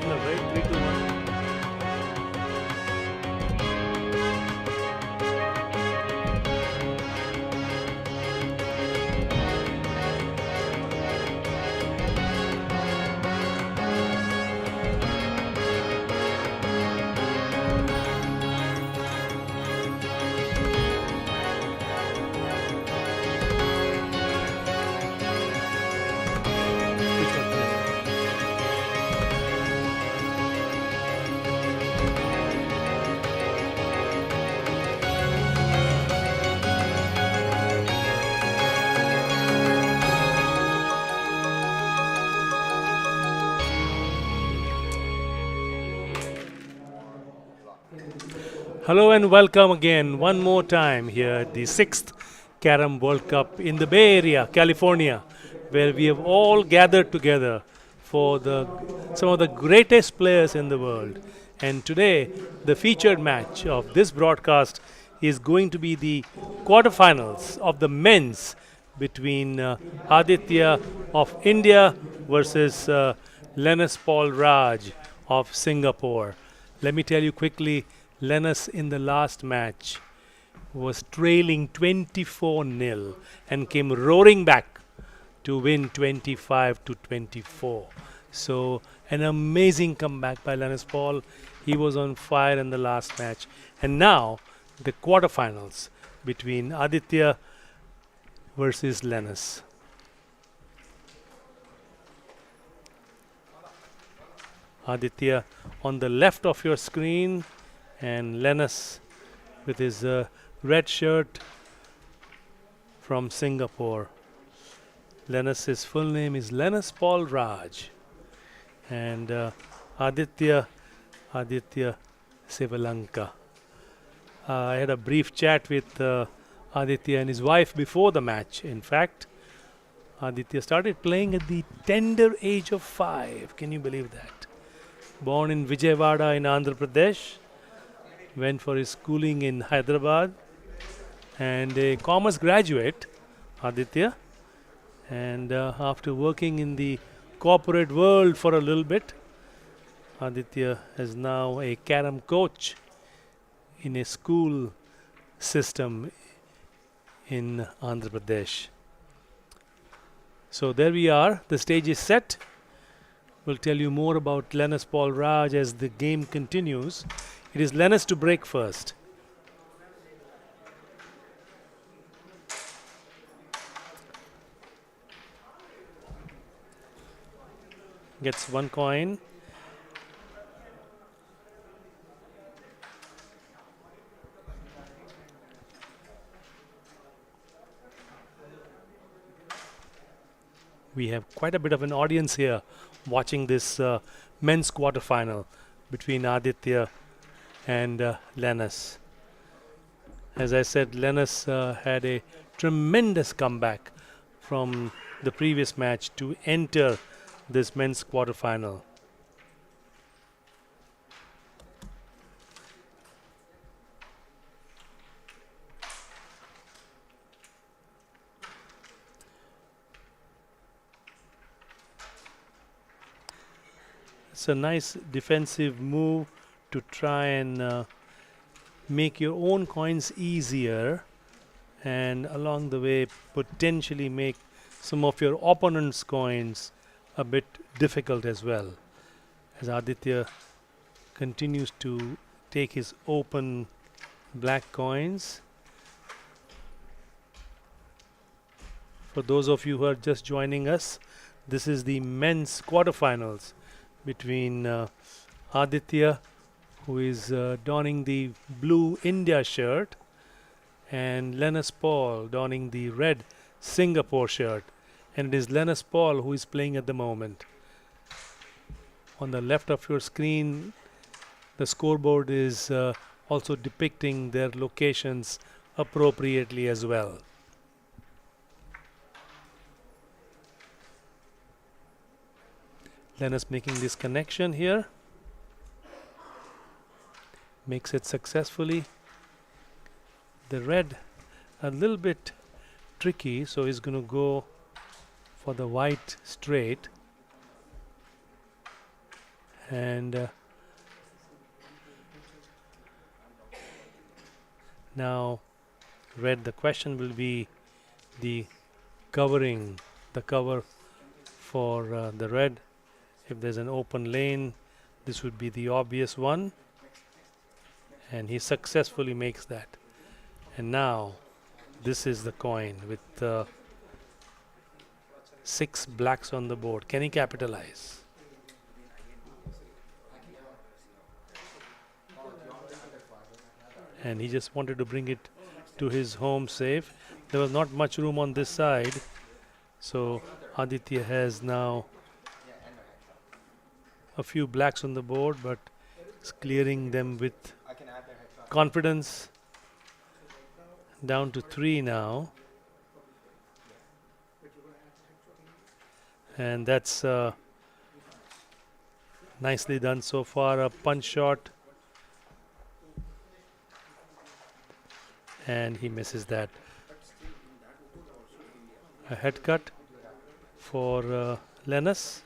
signal, right? 3, 2, 1. Which one? Hello and welcome again, one more time here at the 6th Carom World Cup in the Bay Area, California, where we have all gathered together for some of the greatest players in the world. And today, the featured match of this broadcast is going to be the quarterfinals of the men's between Aditya of India versus Lenus Paul Raj of Singapore. Let me tell you quickly, Lenus in the last match was trailing 24-0 and came roaring back to win 25-24. So an amazing comeback by Lenus Paul. He was on fire in the last match. And now the quarterfinals between Aditya versus Lenus. Aditya on the left of your screen, and Lenus with his red shirt from Singapore. Lenus's full name is Lenus Paul Raj, and Aditya Sivalanka. I had a brief chat with Aditya and his wife before the match. In fact, Aditya started playing at the tender age of 5. Can you believe that? Born in Vijayawada in Andhra Pradesh, went for his schooling in Hyderabad, and a commerce graduate, Aditya. And after working in the corporate world for a little bit, Aditya is now a carom coach in a school system in Andhra Pradesh. So there we are. The stage is set. We'll tell you more about Lenus Paul Raj as the game continues. It is Lenus to break first. Gets 1 coin. We have quite a bit of an audience here watching this men's quarterfinal between Aditya and Lenus. As I said, Lenus had a tremendous comeback from the previous match to enter this men's quarterfinal. It's a nice defensive move to try and make your own coins easier, and along the way potentially make some of your opponent's coins a bit difficult as well, as Aditya continues to take his open black coins. For those of you who are just joining us, this is the men's quarterfinals between Aditya, who is donning the blue India shirt, and Lenus Paul donning the red Singapore shirt. And it is Lenus Paul who is playing at the moment. On the left of your screen, the scoreboard is also depicting their locations appropriately as well. Lenus making this connection here. Makes it successfully. The red a little bit tricky, so he's going to go for the white straight And now red, the question will be the covering, the cover for the red. If there's an open lane, this would be the obvious one, and he successfully makes that. And now this is the coin with 6 blacks on the board. Can he capitalize? And he just wanted to bring it to his home safe. There was not much room on this side, so Aditya has now a few blacks on the board, but is clearing them with confidence. Down to 3 now, and that's nicely done so far. A punch shot, and he misses that. A head cut for Lenus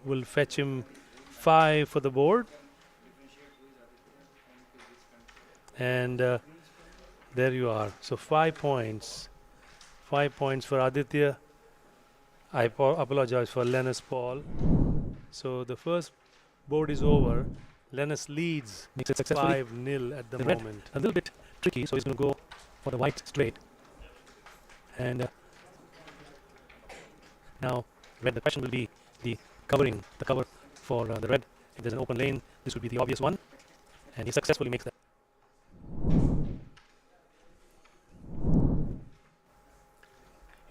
will fetch him 5 for the board, and there you are. So 5 points. 5 points for Aditya. I apologize for Lenus Paul. So the first board is over. Lenus leads 5-0 at the moment. A little bit tricky, so he's going to go for the white straight. And now red, the question will be the covering, the cover for the red. If there's an open lane, this would be the obvious one. And he successfully makes that.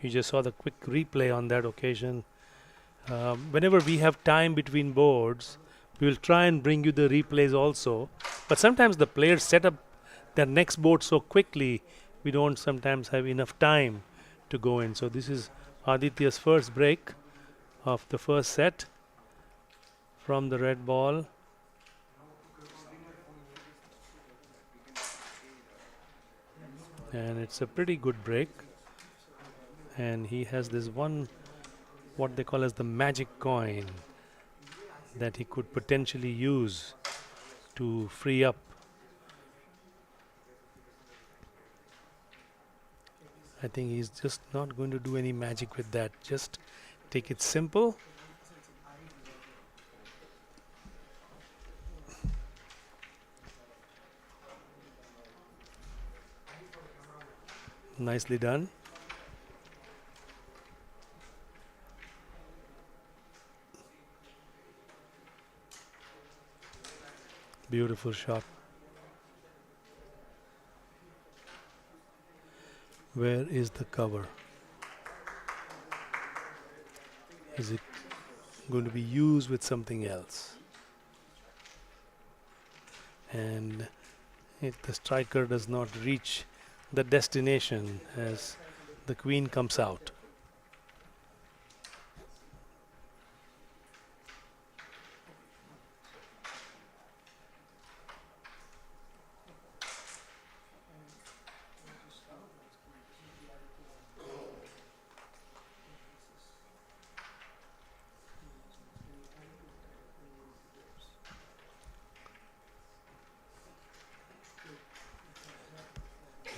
You just saw the quick replay on that occasion. Whenever we have time between boards, we will try and bring you the replays also. But sometimes the players set up their next board so quickly, we don't sometimes have enough time to go in. So this is Aditya's first break of the first set from the red ball. And it's a pretty good break. And he has this one, what they call as the magic coin, that he could potentially use to free up. I think he's just not going to do any magic with that. Just take it simple. Nicely done. Beautiful shot. Where is the cover? Is it going to be used with something else? And if the striker does not reach the destination as the queen comes out.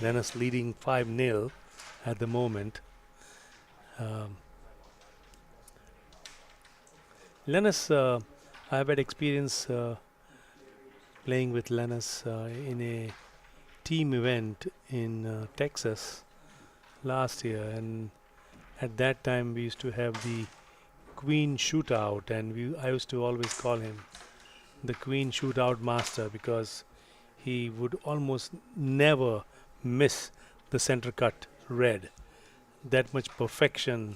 Lenus leading 5-0 at the moment. Lenus, I've had experience playing with Lenus in a team event in Texas last year, and at that time we used to have the Queen Shootout, and I used to always call him the Queen Shootout Master because he would almost never miss the center cut red. That much perfection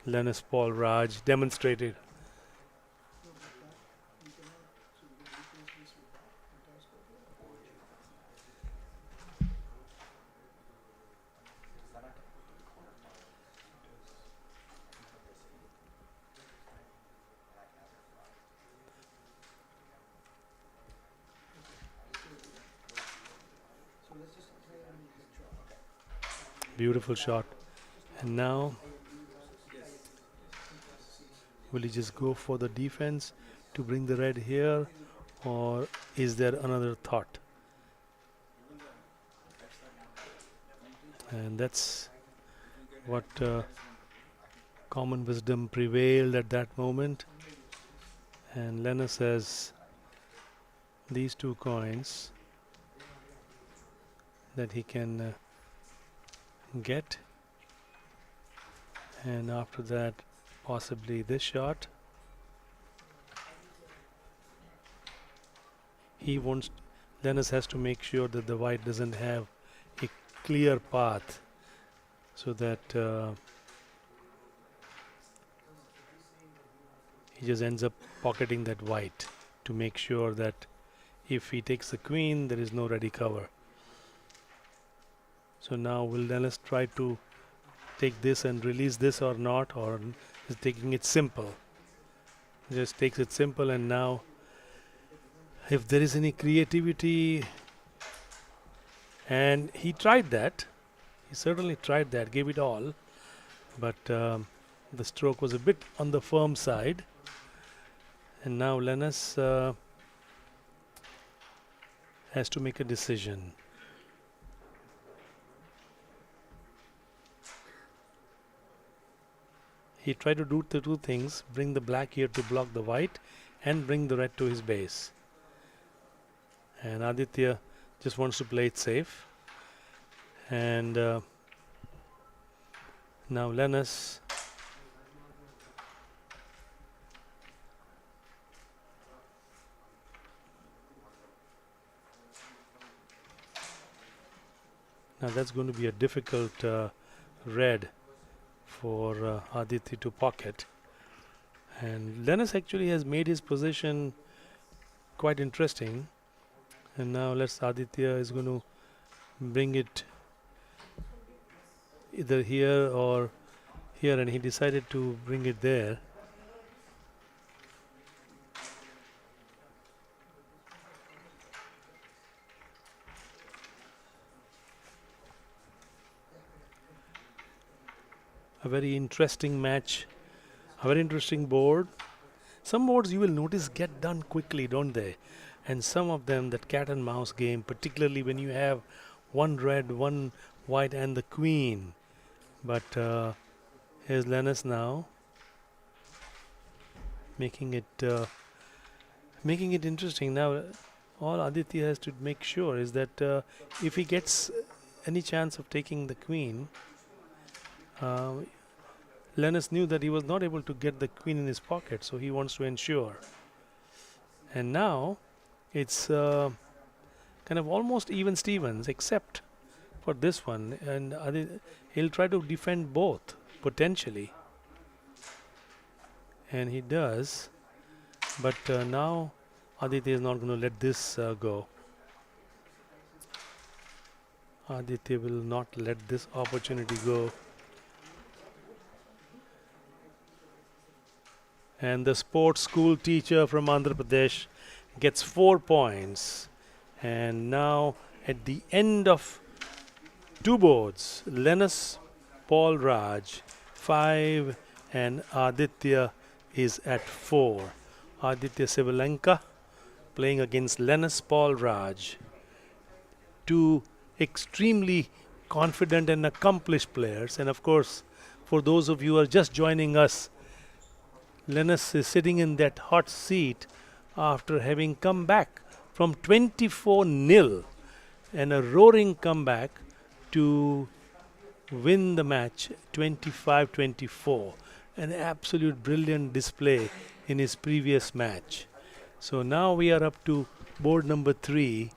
Lenus Paul Raj demonstrated. Beautiful shot. And now will he just go for the defense? to bring the red here, or is there another thought? And that's what common wisdom prevailed at that moment. And Lenus has these 2 coins that he can get, and after that possibly this shot. Lenus has to make sure that the white doesn't have a clear path, so that he just ends up pocketing that white to make sure that if he takes the queen, there is no ready cover. So now will Lenus try to take this and release this or not, or is taking it simple? Just takes it simple, and now if there is any creativity, and he tried that, he certainly tried that, gave it all, but the stroke was a bit on the firm side, and now Lenus has to make a decision. He tried to do the 2 things, bring the black here to block the white and bring the red to his base. And Aditya just wants to play it safe. And now Lenus now that's going to be a difficult red for Aditya to pocket. And Lenus actually has made his position quite interesting. And now Aditya is going to bring it either here or here, and he decided to bring it there. A very interesting match, a very interesting board. Some boards you will notice get done quickly, don't they? And some of them, that cat and mouse game, particularly when you have 1 red, 1 white and the queen. But here's Lenus now making it interesting. Now all Aditya has to make sure is that if he gets any chance of taking the queen, Lenus knew that he was not able to get the queen in his pocket, so he wants to ensure. And now it's kind of almost even Stevens, except for this one, and he'll try to defend both potentially, and he does. But now Aditya is not going to let this go. Aditya will not let this opportunity go. And the sports school teacher from Andhra Pradesh gets 4 points. And now at the end of 2 boards, Lenus Paul Raj 5 and Aditya is at 4. Aditya Sivalenka playing against Lenus Paul Raj. 2 extremely confident and accomplished players. And of course, for those of you who are just joining us, Lenus is sitting in that hot seat after having come back from 24-0 and a roaring comeback to win the match 25-24. An absolute brilliant display in his previous match. So now we are up to board number 3.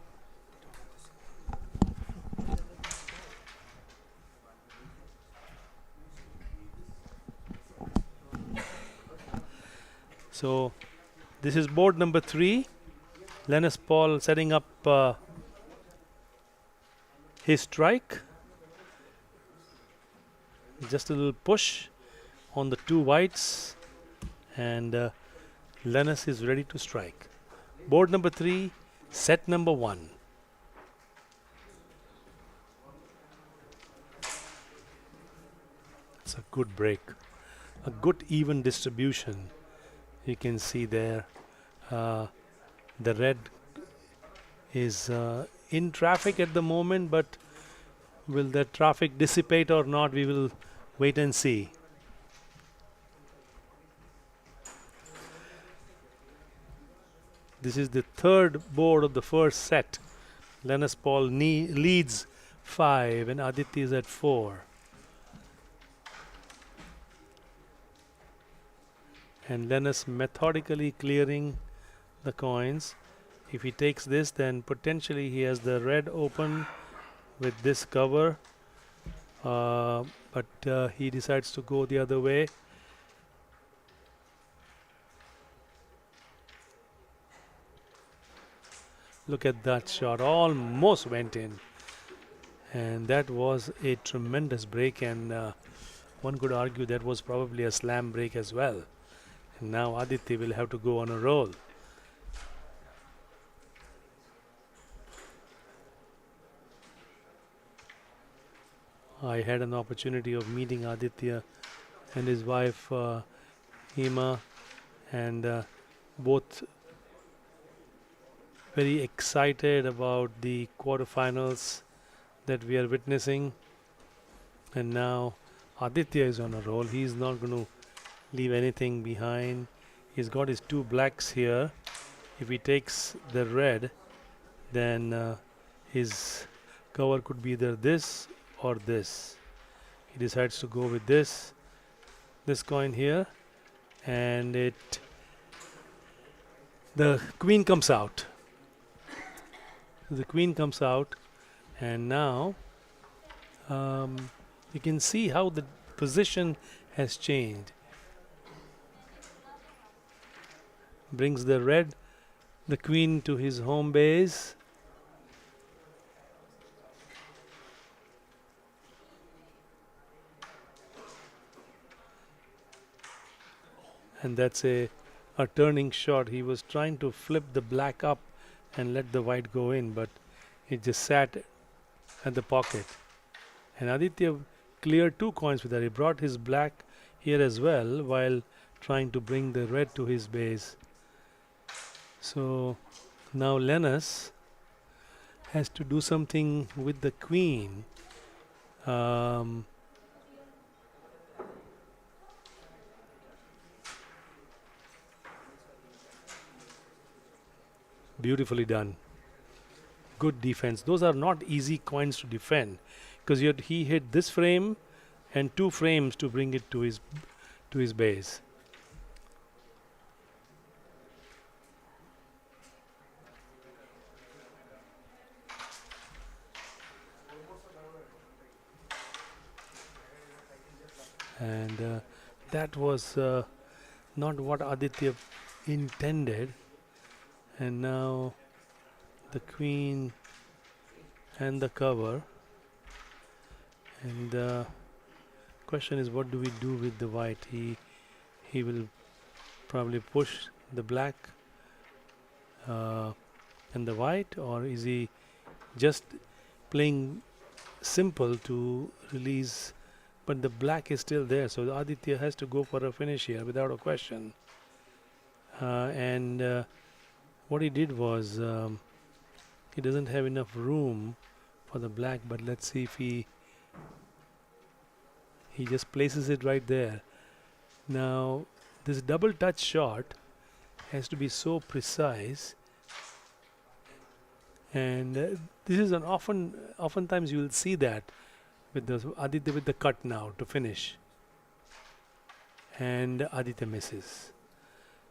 So this is board number 3. Lenus Paul setting up his strike. Just a little push on the 2 whites, and Lenus is ready to strike. Board number 3, set number 1. It's a good break, a good even distribution. You can see there Uh, the red is in traffic at the moment, but will the traffic dissipate or not? We will wait and see. This is the third board of the first set. Lenus Paul leads 5 and Aditya is at 4. And Lenus methodically clearing the coins. If he takes this, then potentially he has the red open with this cover. But he decides to go the other way. Look at that shot, almost went in. And that was a tremendous break, and one could argue that was probably a slam break as well. And now Aditya will have to go on a roll. I had an opportunity of meeting Aditya and his wife Hema, and both very excited about the quarterfinals that we are witnessing. And now Aditya is on a roll. He's not going to leave anything behind. He's got his 2 blacks here. If he takes the red, then his cover could be either this or this. He decides to go with this coin here, and the queen comes out. The queen comes out, and now you can see how the position has changed. Brings the queen to his home base. And that's a turning shot. He was trying to flip the black up and let the white go in, but it just sat at the pocket. And Aditya cleared 2 coins with that. He brought his black here as well while trying to bring the red to his base. So now Lenus has to do something with the queen. Beautifully done. Good defense. Those are not easy coins to defend, because he hit this frame and 2 frames to bring it to his base. And that was not what Aditya intended. And now the queen and the cover, and the question is, what do we do with the white? He will probably push the black and the white, or is he just playing simple to release? But the black is still there, so Aditya has to go for a finish here without a question. And what he did was, he doesn't have enough room for the black, but let's see if he just places it right there. Now this double touch shot has to be so precise, and this is oftentimes you will see that with the Aditya with the cut now to finish, and Aditya misses.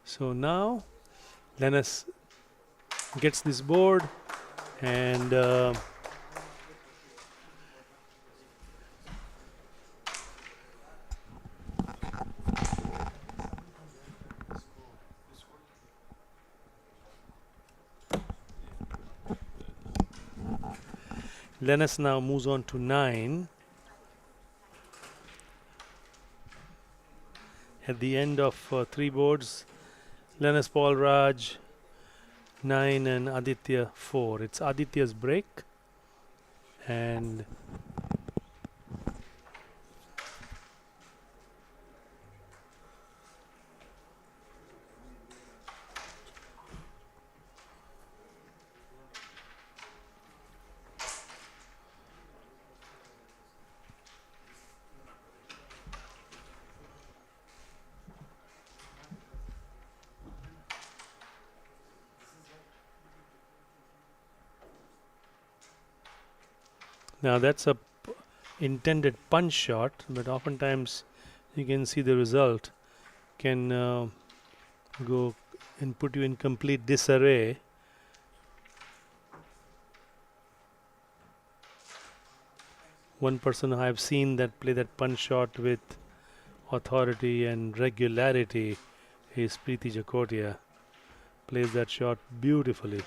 So now Lenus gets this board, and Lenus now moves on to 9. At the end of 3 boards, Lenus Paul Raj 9 and Aditya 4. It's Aditya's break, and Now that's a intended punch shot, but oftentimes you can see the result can go and put you in complete disarray. One person I have seen that play that punch shot with authority and regularity is Preeti Jakotia. Plays that shot beautifully,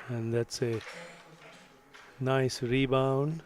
and that's a nice rebound.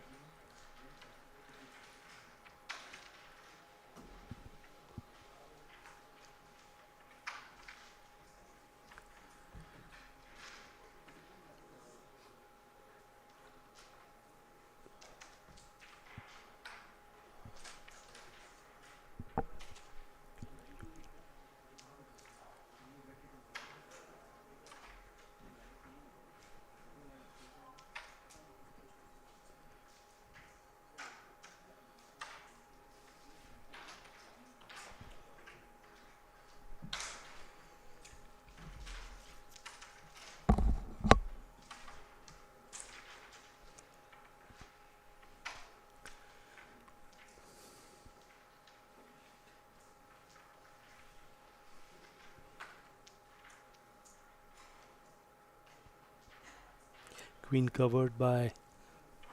Queen covered by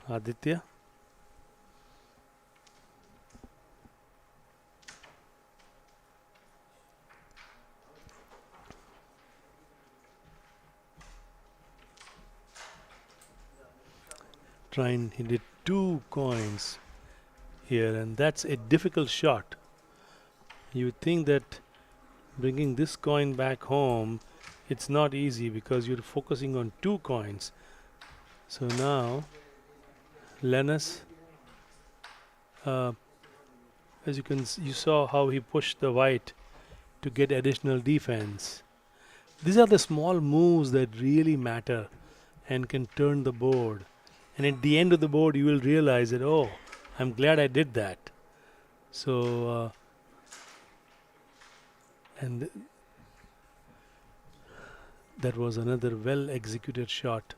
Aditya. He did 2 coins here, and that's a difficult shot. You would think that bringing this coin back home, it's not easy because you're focusing on 2 coins. So now Lenus, as you saw how he pushed the white to get additional defense. These are the small moves that really matter and can turn the board. And at the end of the board, you will realize that, oh, I'm glad I did that. So, and that was another well executed shot.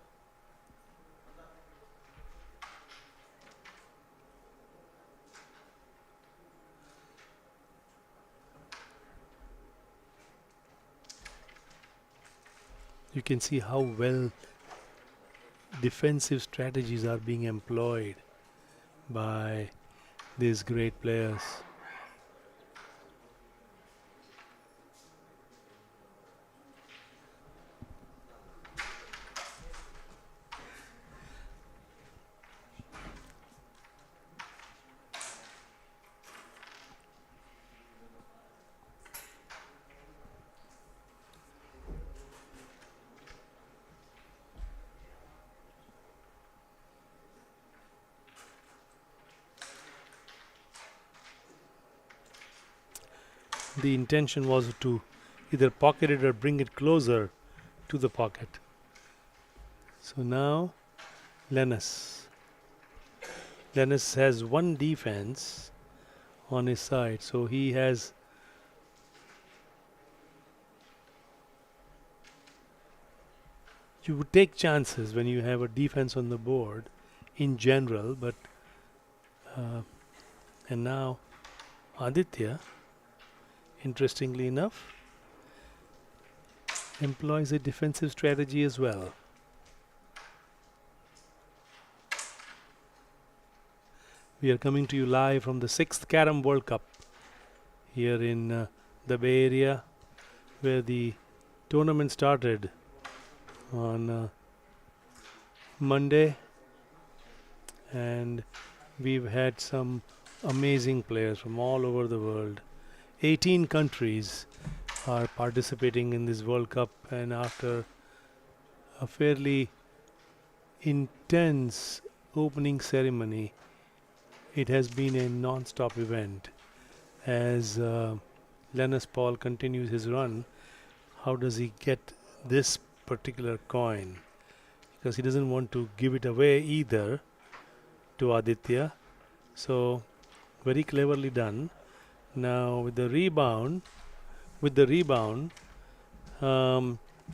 You can see how well defensive strategies are being employed by these great players. The intention was to either pocket it or bring it closer to the pocket. So now Lenus has 1 defense on his side, so he has you would take chances when you have a defense on the board in general, but and now Aditya, interestingly enough, employs a defensive strategy as well. We are coming to you live from the 6th Carom World Cup here in the Bay Area, where the tournament started on Monday, and we've had some amazing players from all over the world. 18 countries are participating in this World Cup, and after a fairly intense opening ceremony, it has been a non-stop event. As Lenus Paul continues his run, how does he get this particular coin? Because he doesn't want to give it away either to Aditya. So very cleverly done. Now with the rebound,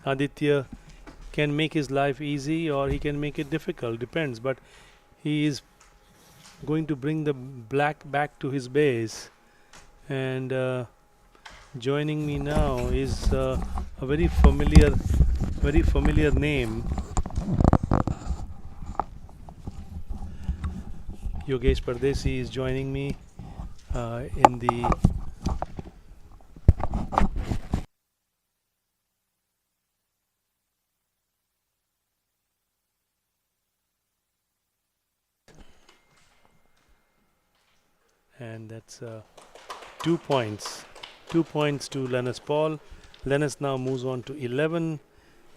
Aditya can make his life easy or he can make it difficult, depends. But he is going to bring the black back to his base. And joining me now is a very familiar name. Yogesh Pardesi is joining me in the and that's 2 points. 2 points to Lenus Paul. Lenus now moves on to 11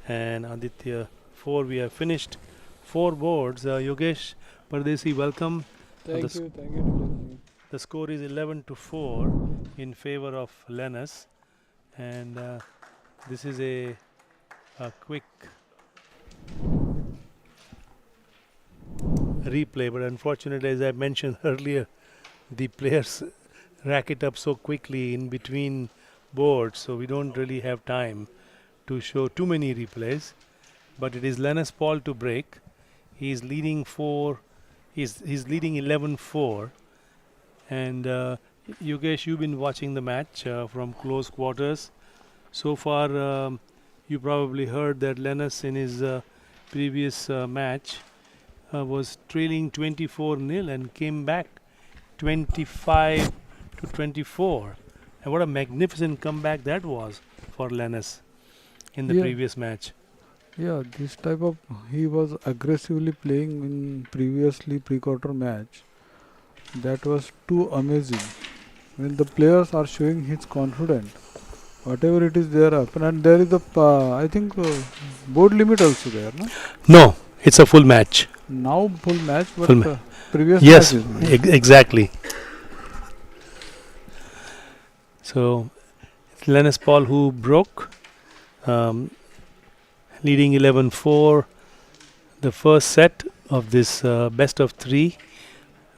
and Aditya 4. We have finished 4 boards. Yogesh Pardesi, welcome. Thank you. The score is 11-4 in favor of Lenus, and this is a quick replay. But unfortunately, as I mentioned earlier, the players rack it up so quickly in between boards, so we don't really have time to show too many replays. But it is Lenus Paul to break. He's leading 11-4. And Yogesh, you've been watching the match from close quarters. So far, you probably heard that Lenus in his previous match was trailing 24-0 and came back 25-24. And what a magnificent comeback that was for Lenus in the previous match. Yeah, this type of he was aggressively playing in previously pre-quarter match. That was too amazing. When the players are showing his confidence, whatever it is there happen, and there is the I think board limit also there, no? No, it's a full match. Now full match, but Full previous yes, match exactly. So Lenus Paul who broke, leading 11-4. The first set of this best of 3.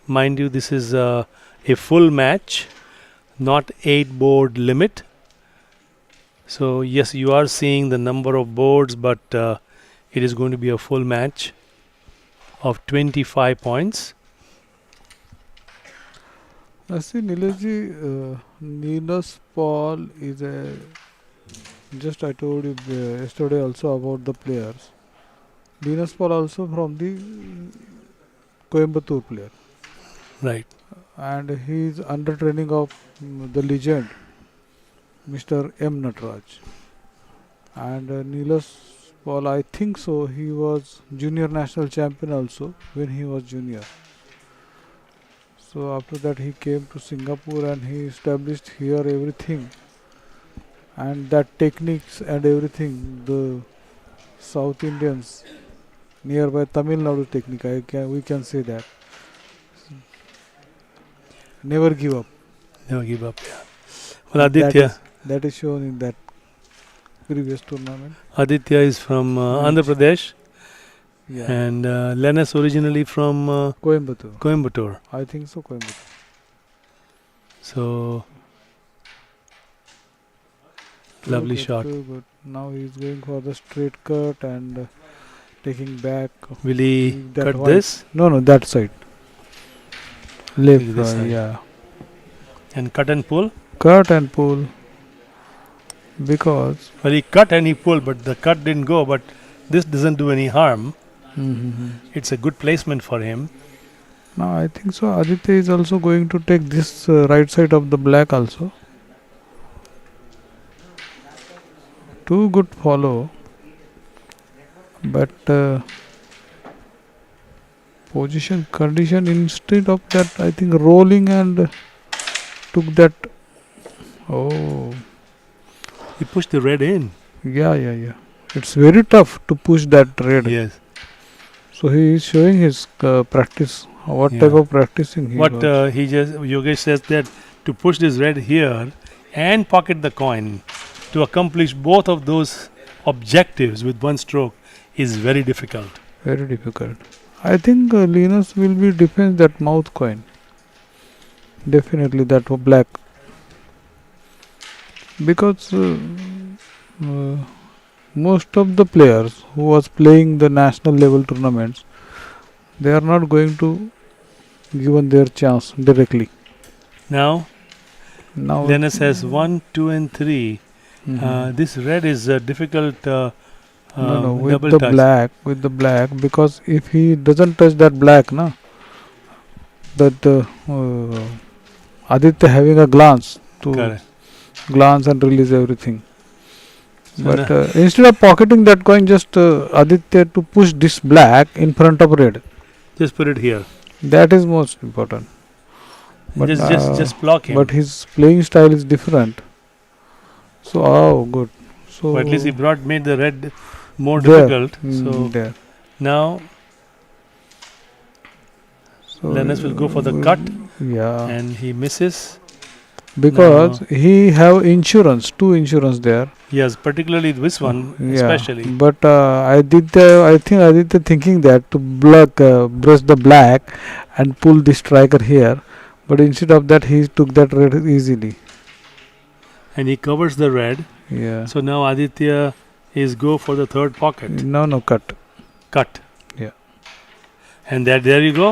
Mind you, this is a full match, not 8 board limit. So yes, you are seeing the number of boards, but it is going to be a full match of 25 points. I see Lenus Paul is a, just I told you yesterday also about the players. Lenus Paul also from the Coimbatore player. Right. And he is under training of the legend, Mr. M. Nataraj. And Lenus Paul, I think so, he was junior national champion also when he was junior. So after that he came to Singapore and he established here everything. And that techniques and everything, the South Indians, nearby Tamil Nadu technique, we can say that. Never give up. Never give up, yeah. Well, Aditya. That is shown in that previous tournament. Aditya is from Andhra Pradesh. Yeah. And Lenus originally from Coimbatore. I think so, Coimbatore. So, lovely shot. Good. Now he is going for the straight cut and taking back. Will he cut white. this? No, that side. Left, yeah. And cut and pull? Cut and pull. Because... Well, he cut and he pulled, but the cut didn't go. But this doesn't do any harm. It's a good placement for him. No, I think so. Aditya is also going to take this right side of the black also. Too good follow. But... position condition, instead of that, I think rolling and took that. Oh, he pushed the red in. Yeah. It's very tough to push that red. Yes. So he is showing his practice. What type of practicing he was. Yogesh says that to push this red here and pocket the coin, to accomplish both of those objectives with one stroke is very difficult. Very difficult. I think Lenus will be defense that mouth coin. Definitely that black. Because most of the players who was playing the national level tournaments, they are not going to given their chance directly. Now Now, Lenus has 1, 2, and 3. mhm. This red is a difficult No, double touch. with the black, because if he doesn't touch that black, na, that Aditya having a glance to Correct. glance and release everything. So But instead of pocketing that coin, just Aditya to push this black in front of red. just put it here. That is most important. And But just block him. his playing style is different. So good. So Or at least he made the red more there, difficult. So there. now So Lenus will go for the cut, yeah, and he misses. because Now, he have insurance, two insurance there. yes, particularly this one, Yeah, especially. but I think Aditya thinking that to brush the black and pull the striker here, but instead of that he took that red easily. And he covers the red. Yeah. So now Aditya is go for the third pocket. No, cut. Cut. Yeah. And there you go.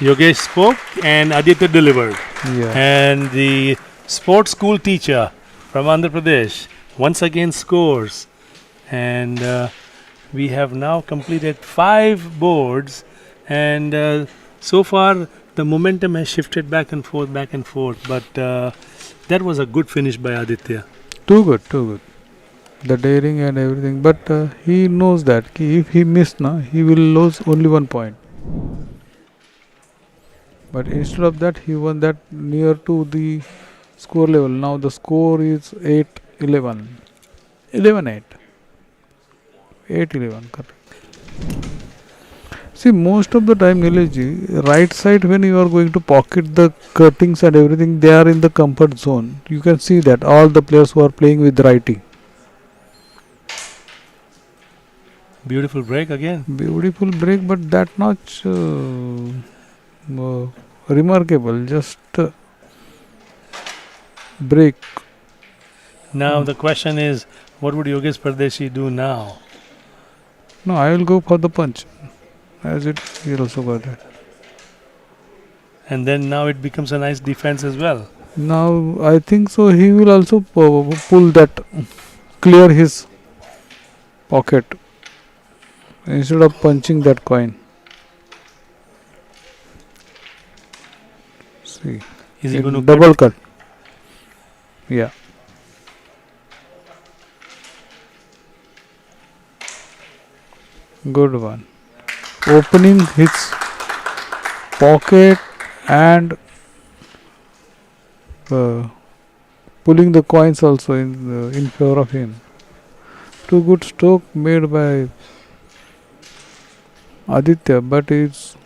Yogesh spoke and Aditya delivered. Yeah. And the sports school teacher from Andhra Pradesh once again scores. And we have now completed 5 boards. And so far, the momentum has shifted back and forth, back and forth. But that was a good finish by Aditya. Too good, too good. The daring and everything, but he knows that if he missed, na, he will lose only 1 point. But instead of that, he won that near to the score level. Now the score is 8-11. 11-8. 8-11, correct. See, most of the time, Nilesh, right side when you are going to pocket the cuttings and everything, they are in the comfort zone. You can see that all the players who are playing with righty. Beautiful break again. Beautiful break, but that not remarkable. Just break. Now the question is, what would Yogesh Pardeshi do now? No, I will go for the punch. As it, he also got that. And then now it becomes a nice defense as well. Now I think so. He will also pull that, clear his pocket instead of punching that coin. See, Is he going to double cut? Yeah. Good one. Opening his pocket and pulling the coins also in favor of him. Too good stroke made by Aditya, but it's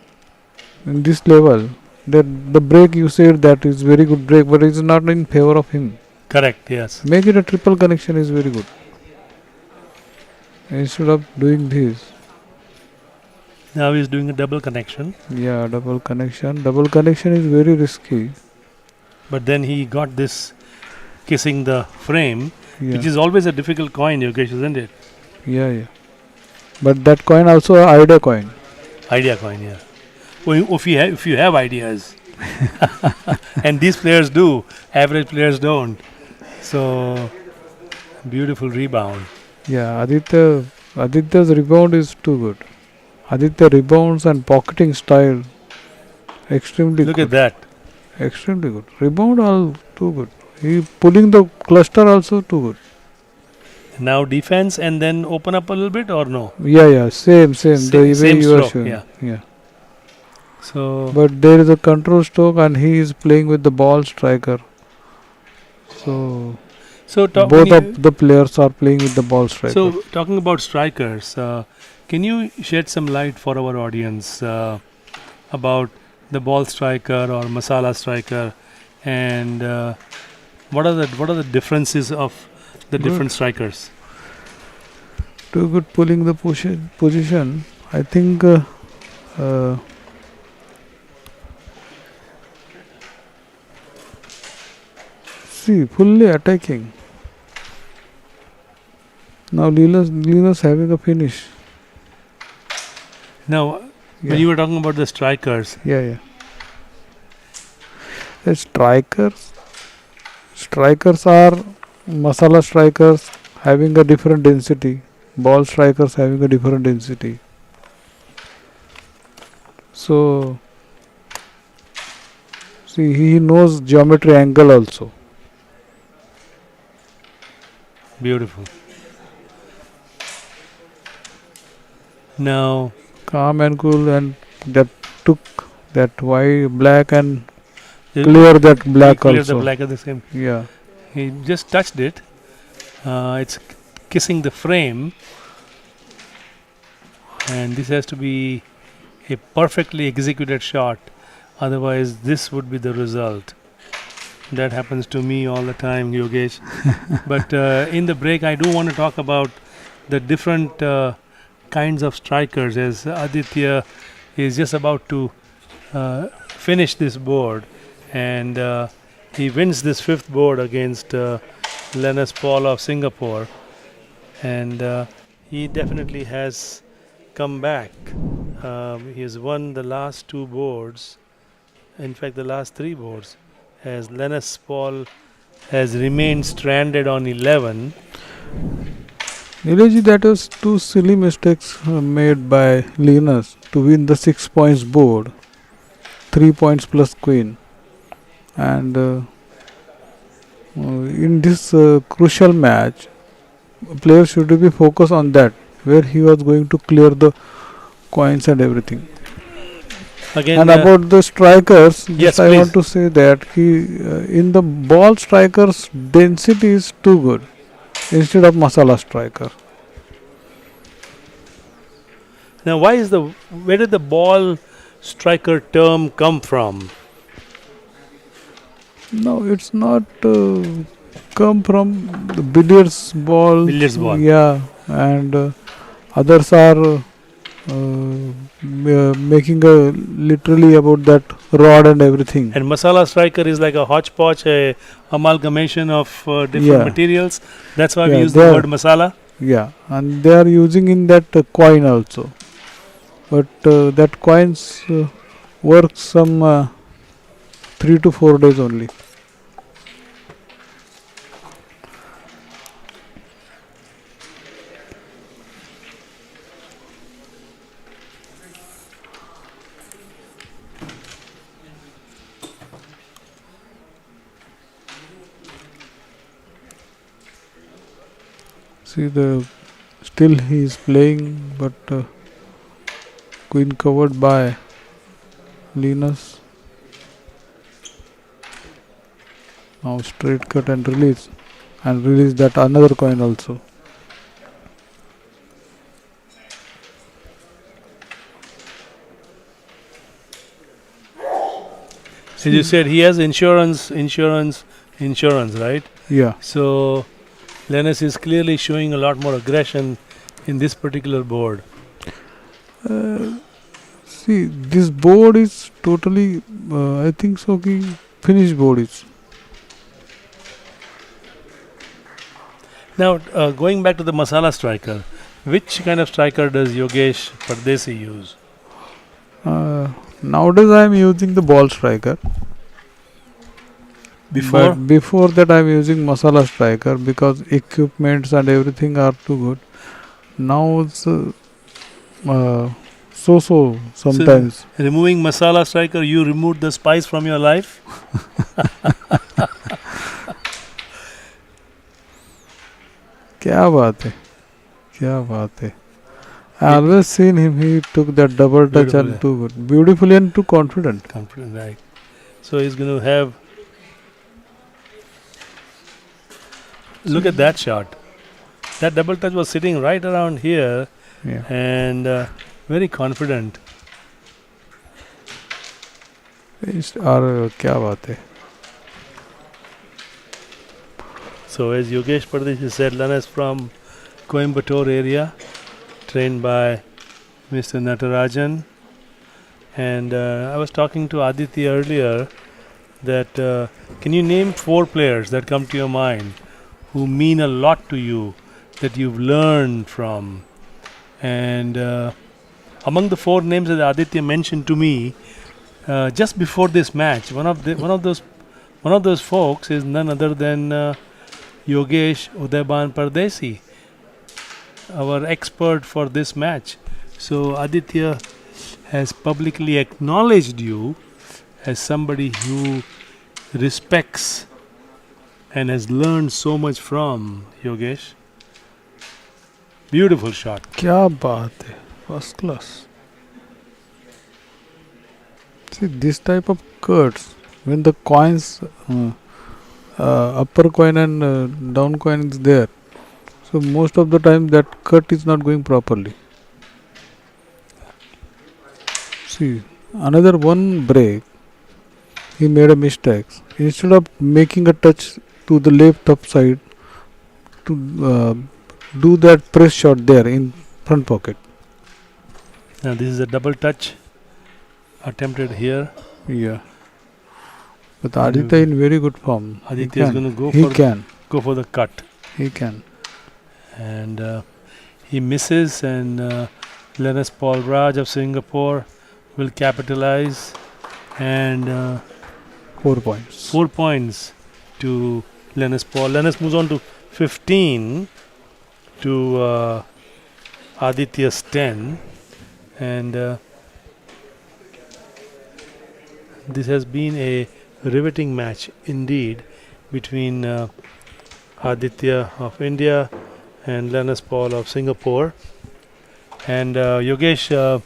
in this level. That the break you said that is very good break, but it's not in favor of him. Correct, yes. Make it a triple connection is very good. Instead of doing this, Now he's doing a double connection. yeah, double connection. Double connection is very risky. But then he got this kissing the frame, Yeah, which is always a difficult coin, Yogesh, isn't it? yeah. But that coin also a idea coin. Idea coin, yeah. Well, if you have ideas, and these players do, average players don't. So beautiful rebound. Yeah, Aditya's rebound is too good. Aditya rebounds and pocketing style extremely Look good. at that. Extremely good. Rebound all too good. He pulling the cluster also too good. Now defense and then open up a little bit or no? Yeah, same. The way Same you are stroke, showing. yeah. So But there is a control stroke and he is playing with the ball striker. So both of the players are playing with the ball striker. So talking about strikers, can you shed some light for our audience about the ball striker or masala striker, and what are the differences of the Good. different strikers? Too good pulling the position. I think see, fully attacking. Now Lenus having a finish. Now, Yeah. when you were talking about the strikers, Yeah. The strikers are masala strikers having a different density. Ball strikers having a different density. So see, he knows geometry angle also. beautiful. Now, Calm and cool, and that took that white, black, and he clear that he black cleared the also. black at the same. Yeah. He just touched it. It's kissing the frame, and this has to be a perfectly executed shot. Otherwise, this would be the result. That happens to me all the time, Yogesh. But in the break, I do want to talk about the different kinds of strikers, as Aditya is just about to finish this board, and he wins this fifth board against Lenus Paul of Singapore, and he definitely has come back. He has won the last two boards, in fact, the last three boards, as Lenus Paul has remained stranded on 11. Nileji, that was two silly mistakes made by Lenus to win the 6 points board, 3 points plus queen, and in this crucial match, players should be focused on that, where he was going to clear the coins and everything. Again, And about the strikers, yes, just I please. want to say that in the ball strikers density is too good instead of masala striker. Now, where did the ball striker term come from? No, it's not come from the billiards ball. Billiards ball. Yeah, and others are making a literally about that rod and everything. And masala striker is like a hodgepodge, a amalgamation of different Yeah. materials. That's why we Yeah, use the there- word masala. Yeah, and they are using in that coin also. But that coins work some 3 to 4 days only. See, still he is playing, but queen covered by Lenus. Now straight cut and release that another coin also. As you said, he has insurance, right? Yeah. So Lenus is clearly showing a lot more aggression in this particular board. See, this board is totally, I think so, finished board is. Now, going back to the masala striker, which kind of striker does Yogesh Pardesi use? Nowadays I am using the ball striker. Before? But before that I am using masala striker because equipments and everything are too good. Now it's so sometimes. Removing masala striker, you removed the spice from your life? क्या बात है. I always seen him, he took that double touch Beautiful, and too good. Beautifully and too confident. Confident, right. So he's going to have... Look at that shot. That double touch was sitting right around here Yeah. and very confident. और क्या बात है. So as Yogesh Pardesi said, Lenus from Coimbatore area, trained by Mr. Natarajan. And I was talking to Aditya earlier that can you name 4 players that come to your mind who mean a lot to you that you've learned from? And among the four names that Aditya mentioned to me just before this match, one of those folks is none other than Yogesh Udayban Pardesi, our expert for this match. So Aditya has publicly acknowledged you as somebody who respects and has learned so much from Yogesh. Beautiful shot. क्या बात है, first class. See this type of cuts when the coins upper coin and down coin is there. So most of the time that cut is not going properly. See another one break. He made a mistake. Instead of making a touch to the left top side to do that press shot there in front pocket. Now this is a double touch attempted here. Yeah. But Aditya in very good form. Aditya is going to go for the cut. He can. And he misses, and Lenus Paul Raj of Singapore will capitalize, and 4 points. 4 points to Lenus Paul. Lenus moves on to 15 to Aditya's 10, and this has been a riveting match indeed between Aditya of India and Lenus Paul of Singapore. And Yogesh,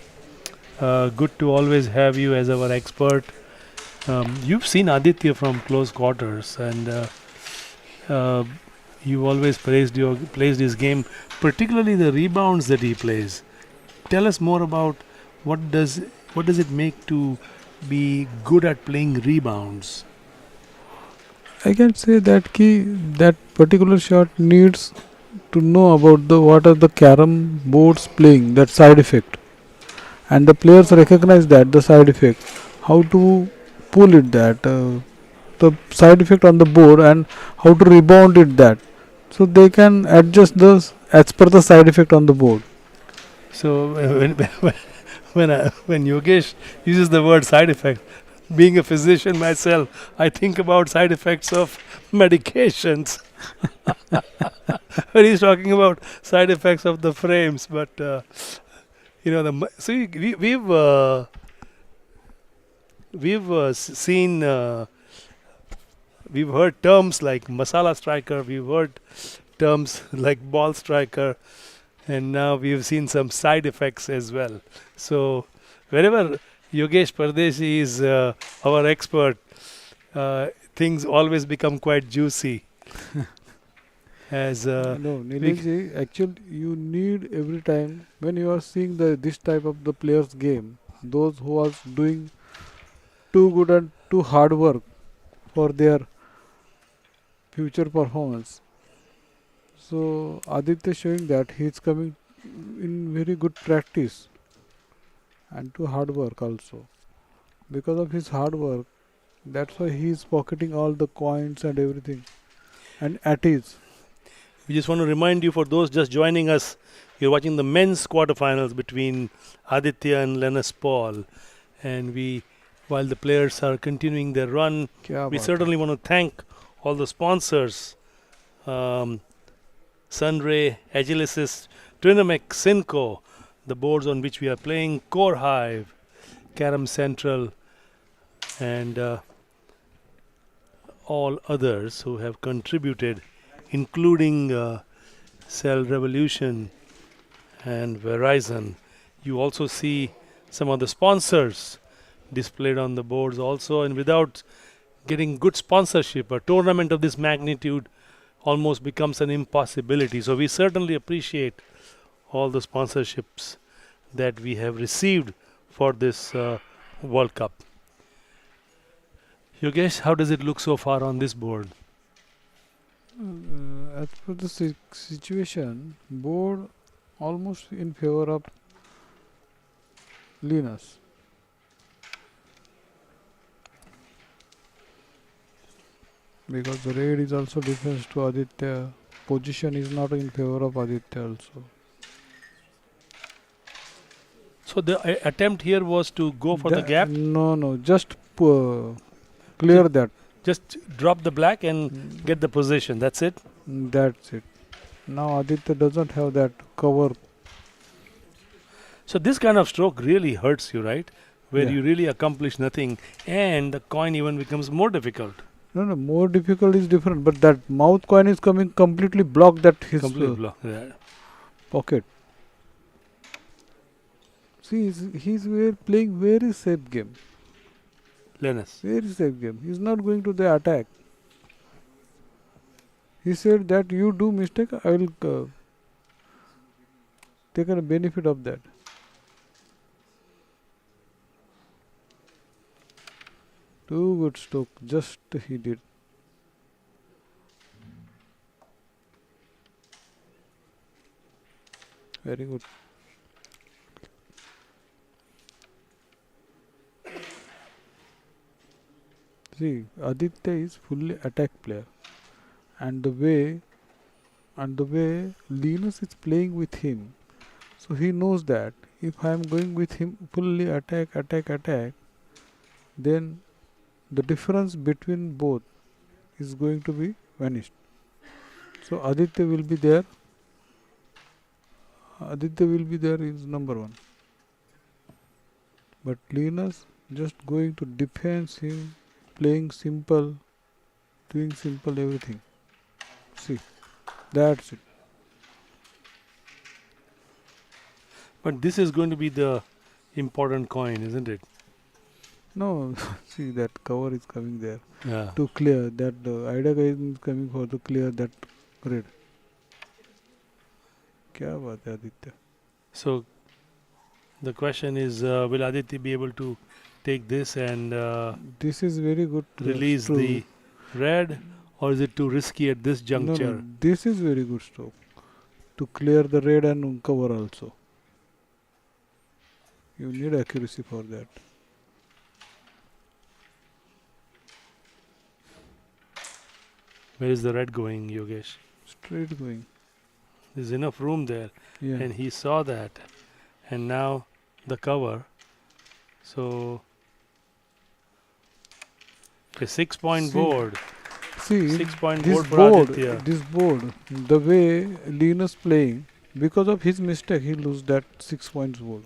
good to always have you as our expert. You've seen Aditya from close quarters, and you've always praised his game, particularly the rebounds that he plays. Tell us more about what does it make to be good at playing rebounds? I can say that that particular shot needs to know about what are the carom boards playing, that side effect, and the players recognize that the side effect, how to pull it, that the side effect on the board, and how to rebound it, that so they can adjust this as per the side effect on the board. So when Yogesh uses the word side effect, being a physician myself, I think about side effects of medications. When he's talking about side effects of the frames, but see, we've seen, we've heard terms like masala striker, we've heard terms like ball striker, and now we've seen some side effects as well. So wherever Yogesh Pardesi is our expert, things always become quite juicy. No, Nilesh, actually you need every time when you are seeing this type of the players game, those who are doing too good and too hard work for their future performance. So Aditya showing that he is coming in very good practice and to hard work also. Because of his hard work, that's why he is pocketing all the coins and everything, and at ease. We just want to remind you, for those just joining us, you're watching the men's quarterfinals between Aditya and Lenus Paul, and while the players are continuing their run, we certainly want to thank all the sponsors, Sunray, Agilicis, Trinamic, Synco, the boards on which we are playing, Core Hive, Carom Central, and all others who have contributed, including Cell Revolution and Verizon. You also see some of the sponsors displayed on the boards also, and without getting good sponsorship, a tournament of this magnitude almost becomes an impossibility. So we certainly appreciate all the sponsorships that we have received for this World Cup. Yogesh, how does it look so far on this board? As per the situation, board almost in favor of Lenus. Because the red is also defense to Aditya. position is not in favor of Aditya also. So the attempt here was to go for the gap, No, just clear that. just drop the black and Mm, get the position. That's it. That's it. Now Aditya doesn't have that cover. So this kind of stroke really hurts you, right? Where Yeah. you really accomplish nothing and the coin even becomes more difficult. No, more difficult is different. But that mouth coin is coming completely block that his Complete block. Yeah. pocket. See, he's playing very safe game. Lenus. Very safe game. He's not going to the attack. He said that you do mistake, I will take a benefit of that. Too good stroke, just he did. Very good. See, Aditya is fully attack player, and the way Lenus is playing with him, so he knows that if I am going with him fully attack, then the difference between both is going to be vanished. So Aditya will be there. Aditya will be there is number one. But Lenus just going to defense him, playing simple, doing simple everything. See, that's it. But this is going to be the important coin, isn't it? No, see that cover is coming there Yeah. to clear that the idea guy is coming for to clear that red. क्या बात है Aditya? So the question is, will Aditya be able to take this and This is very good. release stroke. the red, or is it too risky at this juncture? No, this is very good stroke to clear the red and cover also. You need accuracy for that. Where is the red going, Yogesh? Straight going. There's enough room there, Yeah. and he saw that, and now the cover. So a 6-point See, board. See, 6-point this board for board, Aditya. this board, the way Lenus playing, because of his mistake, he lose that 6 points board.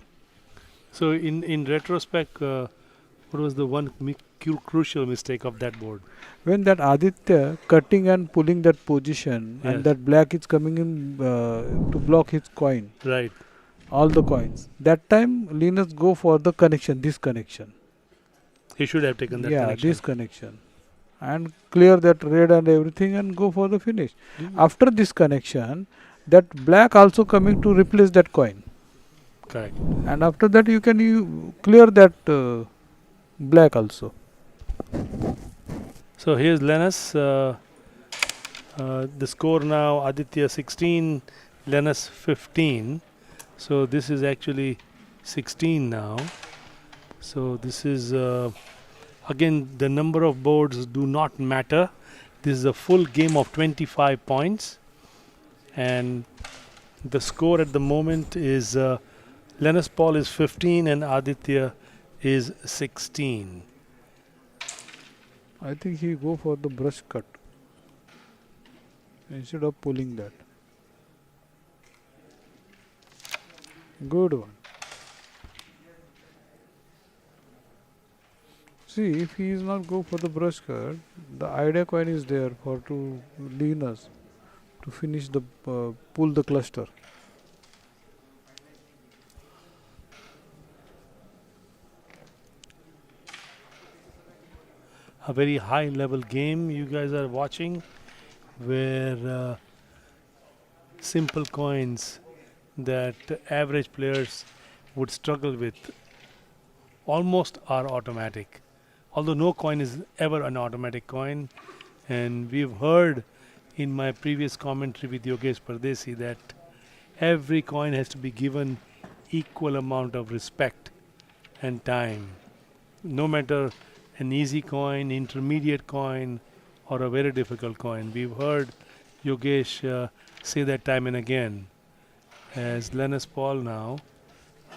So in retrospect, what was the one crucial mistake of that board? When that Aditya cutting and pulling that position, Yes. and that black is coming in to block his coin, Right. all the coins. That time, Lenus go for the connection, this connection. He should have taken that Yeah, connection. this connection. And clear that red and everything and go for the finish. After this connection, that black also coming to replace that coin. Correct. And after that you can clear that black also. So here's Lenus. The score now, Aditya 16, Lenus 15. So this is actually 16 now. So this is, again, the number of boards do not matter. This is a full game of 25 points. And the score at the moment is Lenus Paul is 15 and Aditya is 16. I think he go for the brush cut instead of pulling that. Good one. See, if he is not go for the brush cut, the idea coin is there for to Lenus to finish the pull the cluster. A very high level game you guys are watching, where simple coins that average players would struggle with almost are automatic, although no coin is ever an automatic coin. And we've heard in my previous commentary with Yogesh Pardesi that every coin has to be given equal amount of respect and time, no matter an easy coin, intermediate coin, or a very difficult coin. We've heard Yogesh say that time and again. As Lenus Paul now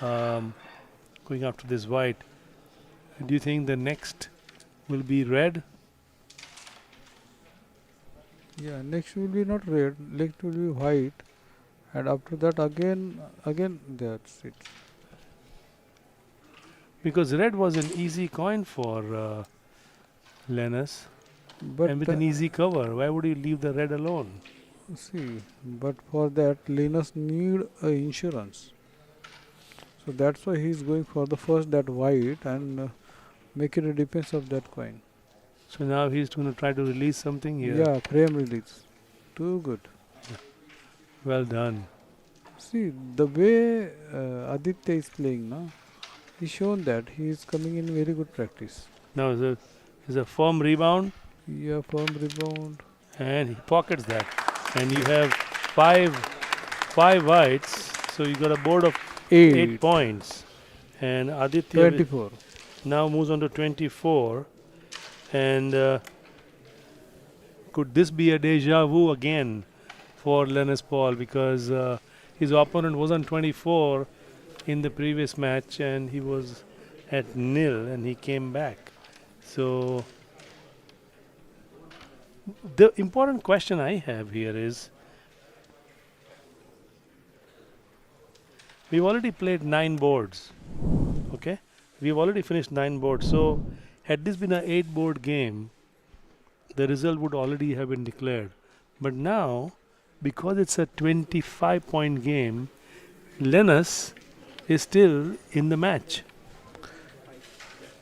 um, going after this white. Do you think the next will be red? Yeah, next will be not red, next will be white, and after that again that's it. Because red was an easy coin for Lenus, But and with an easy cover. Why would you leave the red alone? see, but for that Linus need a insurance. So that's why he's going for the first that white and make it a defense of that coin. So now he's going to try to release something here. Yeah, frame release. Too good. Well done. See, the way Aditya is playing now, he's shown that he is coming in very good practice. Now is a firm rebound, Yeah, firm rebound. and he pockets that. And you have five whites, so you got a board of 8 8, points. And Aditya 24. now moves on to 24. And could this be a deja vu again for Lenus Paul? Because his opponent was on 24 in the previous match and he was at nil and he came back. So the important question I have here is, we've already played 9 boards. Okay? We've already finished 9 boards. So had this been an 8 board game, the result would already have been declared. But now, because it's a 25-point game, Lenus is still in the match.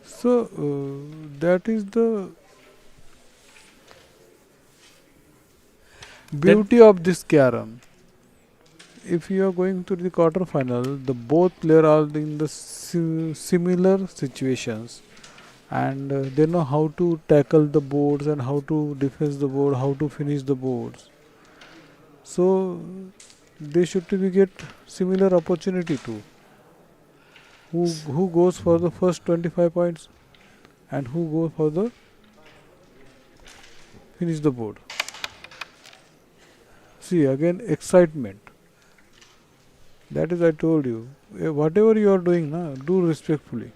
So that is the beauty of this carom. If you are going to the quarter final, the both player are in the similar situations, and they know how to tackle the boards and how to defend the board, how to finish the boards. So they should to be get similar opportunity too. Who goes for the first 25 points and who goes for the finish the board. See again excitement. That is I told you. Whatever you are doing, na, do respectfully.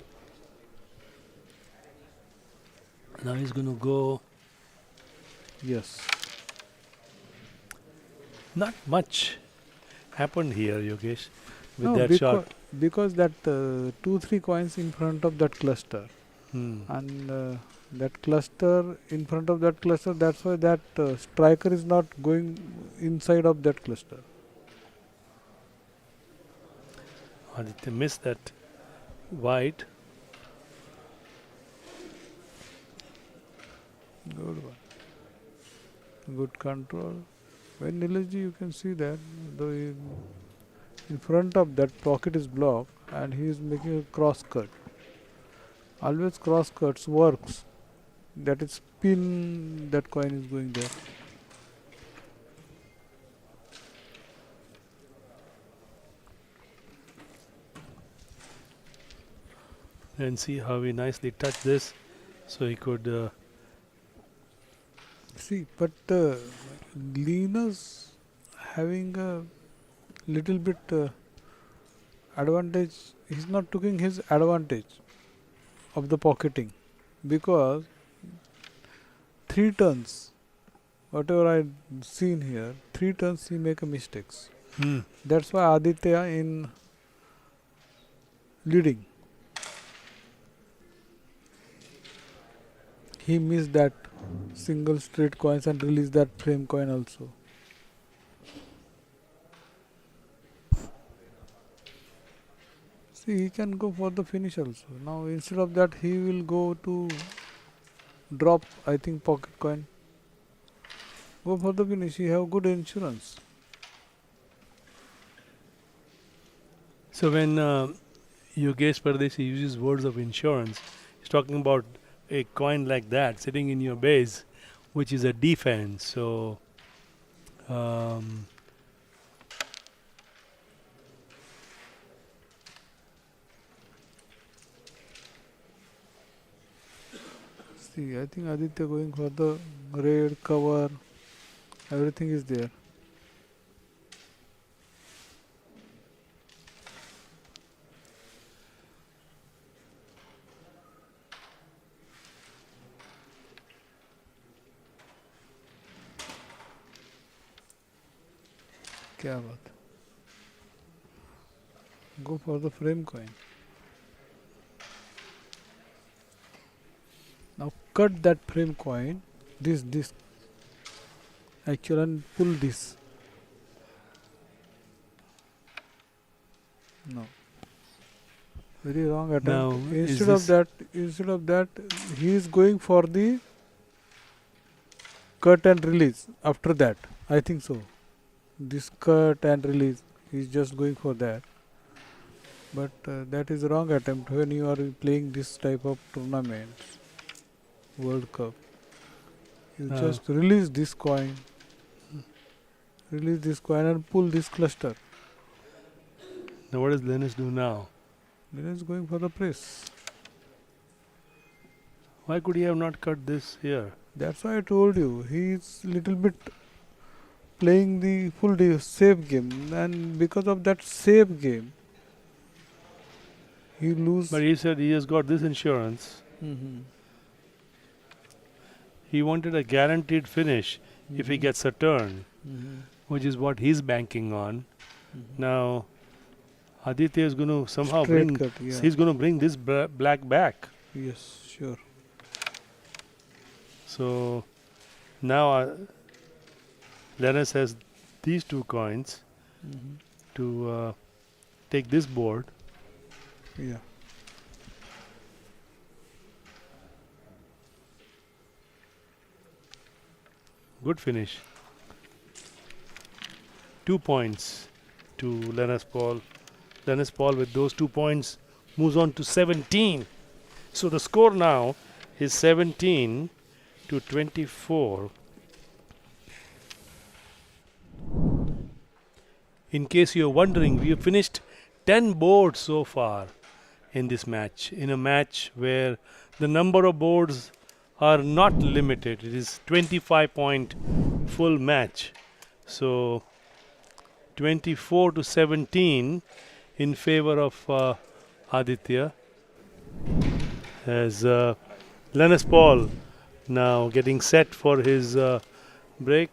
Now he's going to go. Yes. Not much happened here, Yogesh, with No, that shot. because that 2-3 coins in front of that cluster, Hmm. and that cluster in front of that cluster. That's why that striker is not going inside of that cluster. Aditya missed that white. Good one. Good control. When Nilesh ji, you can see that the in front of that pocket is blocked and he is making a cross cut. Always cross cuts works. That is spin, that coin is going there. And see how he nicely touched this, so he could. See, but Linus having a little bit advantage, he's not taking his advantage of the pocketing, because 3 turns, whatever I seen here, 3 turns he make a mistakes. Hmm. That's why Aditya in leading. He missed that single straight coins and released that frame coin also. See, he can go for the finish also. Now instead of that, he will go to drop, I think, pocket coin. Go for the finish. He have good insurance. So when Yogesh Pardesi uses words of insurance, he's talking about a coin like that sitting in your base, which is a defense. So See, I think Aditya going for the red cover. Everything is there. क्या बात है. Go for the frame coin. Now cut that frame coin. This actually and pull this. No. Very wrong attempt. Now, Instead of that, he is going for the cut and release. After that, I think so. This cut and release, he is just going for that. But that is wrong attempt when you are playing this type of tournaments, World Cup. You just release this coin, and pull this cluster. Now what does Lenus do now? Lenus is going for the press. Why could he have not cut this here? That's why I told you, he is little bit playing the full safe game, and because of that safe game, he lose. But he said he has got this insurance. He wanted a guaranteed finish if he gets a turn, which is what he's banking on. Now, Aditya is going to somehow Straight cut, yeah. he's going to bring this black back. Yes, sure. So now Lenus has these two coins to take this board. Yeah. Good finish. 2 points to Lenus Paul. Lenus Paul with those 2 points moves on to 17. So the score now is 17 to 24. In case you're wondering, we have finished 10 boards so far in this match. In a match where the number of boards are not limited. It is 25-point full match. So 24 to 17 in favor of Aditya. As Lenus Paul now getting set for his break.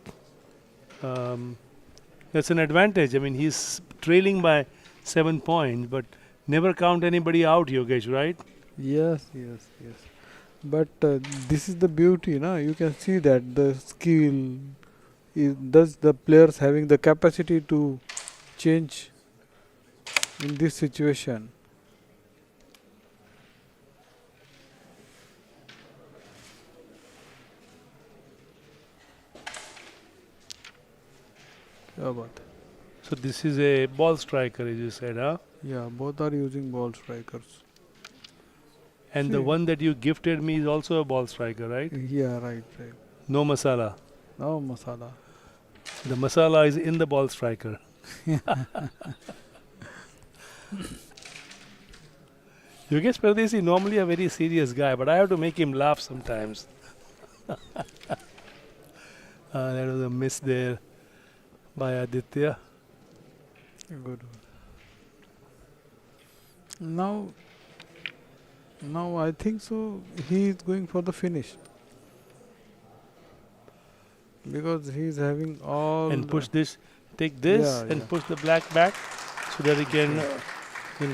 That's an advantage. I mean, he's trailing by 7 points, but never count anybody out, Yogesh, right? Yes. But this is the beauty, na? You can see that the skill is thus the players having the capacity to change in this situation. क्या बात है. So this is a ball striker, as you said, huh? Yeah, both are using ball strikers. And the one that you gifted me is also a ball striker, right? Yeah, right. No masala. No masala. The masala is in the ball striker. Yogesh Pardesi normally a very serious guy, but I have to make him laugh sometimes. That was a miss there by Aditya. Good. Now I think so he is going for the finish. Because he is having all... And push this, take this and push the black back so that he can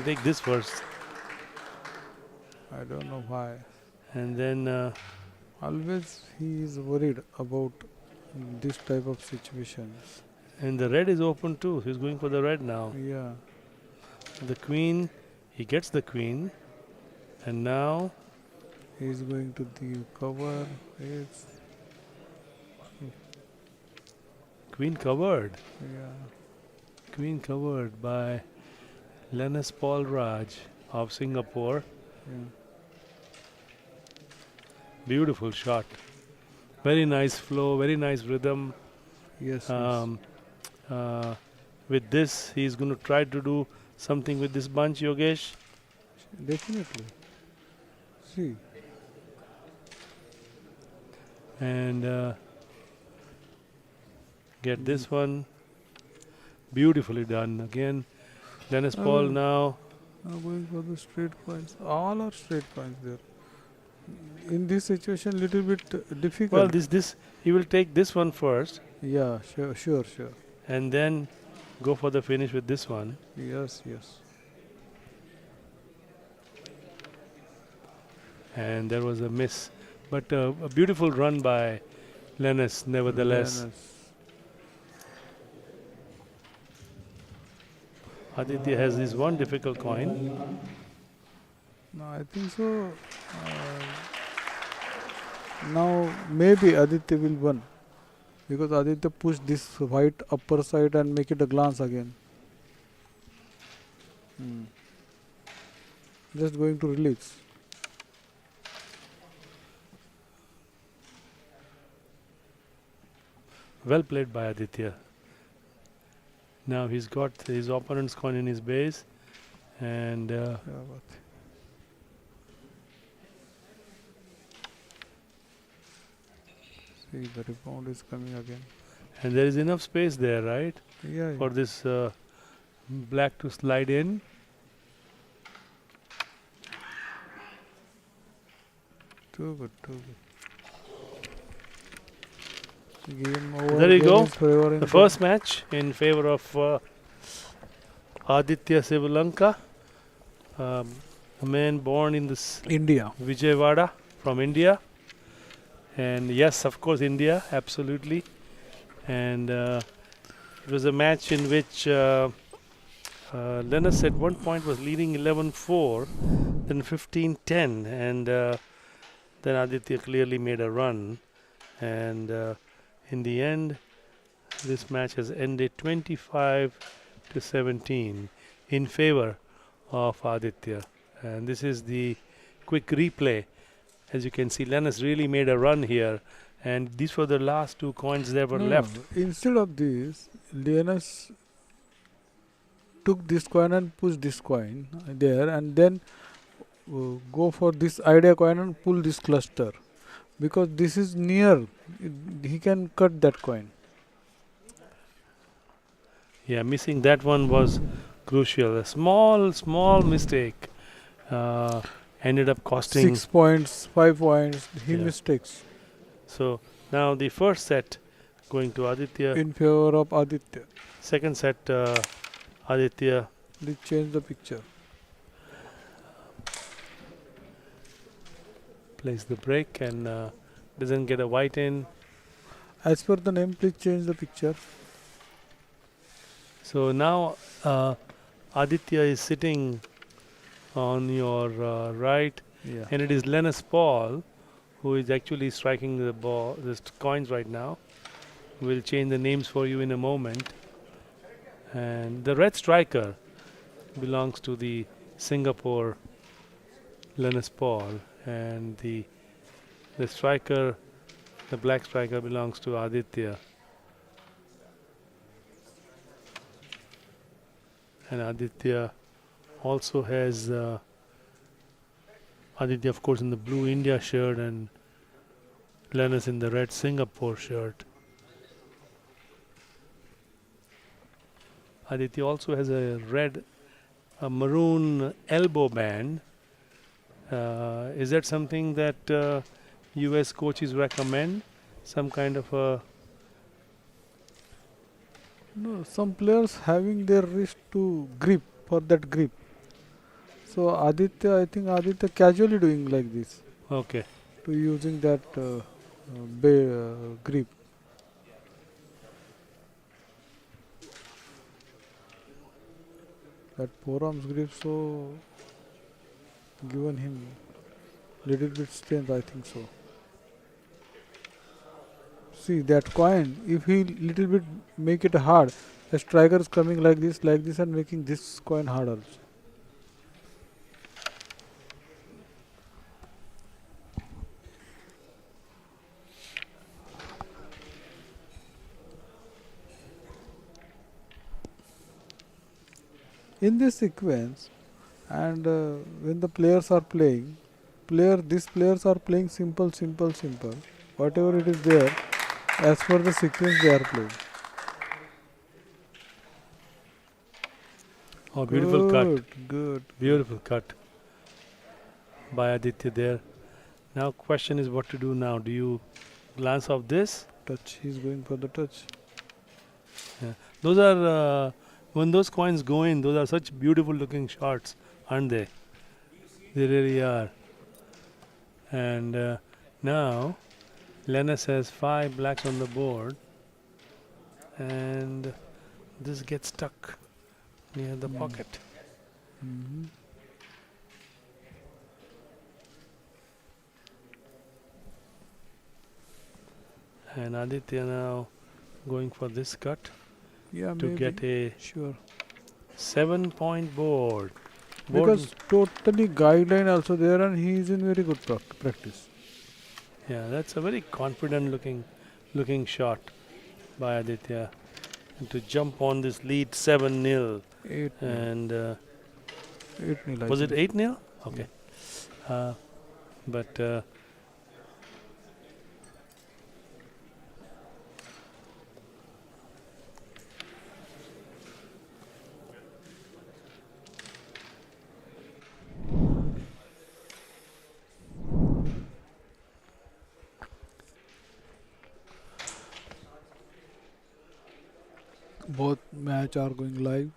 take this first. I don't know why. And then... always he is worried about this type of situations. And the red is open too. He's going for the red now. Yeah. The queen, he gets the queen. And now... he is going to the cover. It's queen covered. Yeah. Queen covered by Lenus Paul Raj of Singapore. Yeah. Beautiful shot. Very nice flow, very nice rhythm. Yes. With this, he's going to try to do something with this bunch, Yogesh. Definitely. See. And Get this one. Beautifully done. Again, Lenus Paul Again, now. going for the straight coins. All are straight coins there. In this situation, little bit difficult. Well, this he will take this one first, Yeah, sure. and then go for the finish with this one. Yes. And there was a miss, but a beautiful run by Lenus nevertheless. Lenus. Aditya has this one difficult coin. No, I think so. Uh, now maybe Aditya will win because Aditya pushed this white upper side and make it a glance again. Just going to release. Well played by Aditya. Now he's got his opponent's coin in his base, and see the rebound is coming again. and there is enough space there, right, Yeah. for this black to slide in. Too good. Game over. There you go. The The first match in favor of Aditya Sivalanka, a man born in this India. Vijayawada from India. And yes, of course, India, absolutely. And it was a match in which Lenus at one point was leading 11-4, then 15-10, and then Aditya clearly made a run. And in the end, this match has ended 25-17 in favor of Aditya. And this is the quick replay. As you can see, Lenus really made a run here, and these were the last two coins that were left. Instead of this, Lenus took this coin and pushed this coin there, and then go for this idea coin and pull this cluster, because this is near. He can cut that coin. Yeah, missing that one was crucial. A small mistake ended up costing 6 points, 5 points. He mistakes So now the first set going to Aditya. in favor of Aditya. Second set, Aditya. Let's change the picture. Plays the break and doesn't get a white in. As per the name, please change the picture. So now Aditya is sitting on your right, Yeah. and it is Lenus Paul who is actually striking the ball, the coins right now. We'll change the names for you in a moment. And the red striker belongs to the Singapore Lenus Paul, and the striker, the black striker, belongs to Aditya. And Aditya also has Aditya, of course, in the blue India shirt, and Lenus in the red Singapore shirt. Aditya also has a maroon elbow band. Is that something that US coaches recommend? Some kind of a... No, some players having their wrist to grip for that grip. So Aditya, I think Aditya casually doing like this, Okay. to using that grip. That forearms grip, so given him little bit strength, I think so. See that coin, if he little bit make it hard, the striker is coming like this and making this coin harder. In this sequence, and when the players are playing, these players are playing simple. Whatever it is there, as per the sequence they are playing. Oh, beautiful cut. Good. Beautiful cut by Aditya there. Now question is what to do now. Do you glance off this? Touch. He's going for the touch. Yeah. Those are when those coins go in, those are such beautiful looking shots, aren't they? They really are. And now Lenus has 5 blacks on the board, and this gets stuck near the pocket. Mm-hmm. And Aditya now going for this cut Yeah, to maybe. get a Sure. 7-point board. Because totally guideline also there, and he is in very good practice. Yeah, that's a very confident looking shot by Aditya. And to jump on this lead 7-0. 8 And 8-0. was it 8-0? Okay. But both match are going live.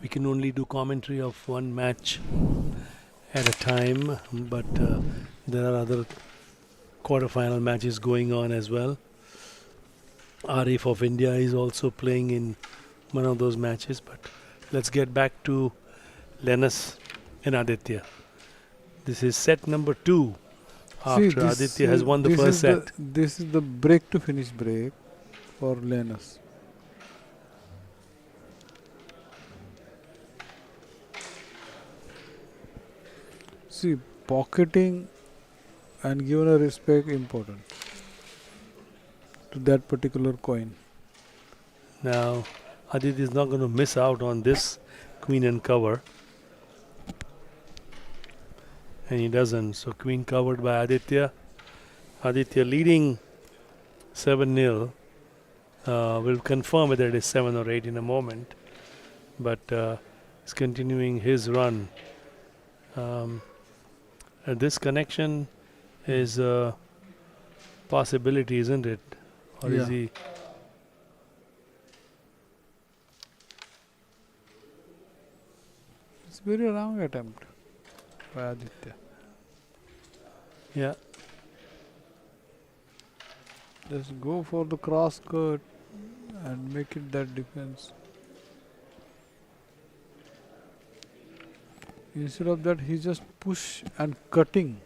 we can only do commentary of one match at a time, but there are other quarterfinal matches going on as well. Arif of India is also playing in one of those matches, but let's get back to Lenus and Aditya. This is set number 2 after Aditya has won the first set. This is the break to finish break for Lenus. See, pocketing and giving a respect important to that particular coin. Now Aditya is not going to miss out on this queen and cover, and he doesn't. So queen covered by Aditya. Aditya leading 7-0. We'll confirm whether it is 7 or 8 in a moment, but he's continuing his run. This connection is a possibility, isn't it? Or is Yeah. he? It's very wrong attempt by Aditya. Yeah. Just go for the cross cut and make it that defense. Instead of that, he just push and cutting.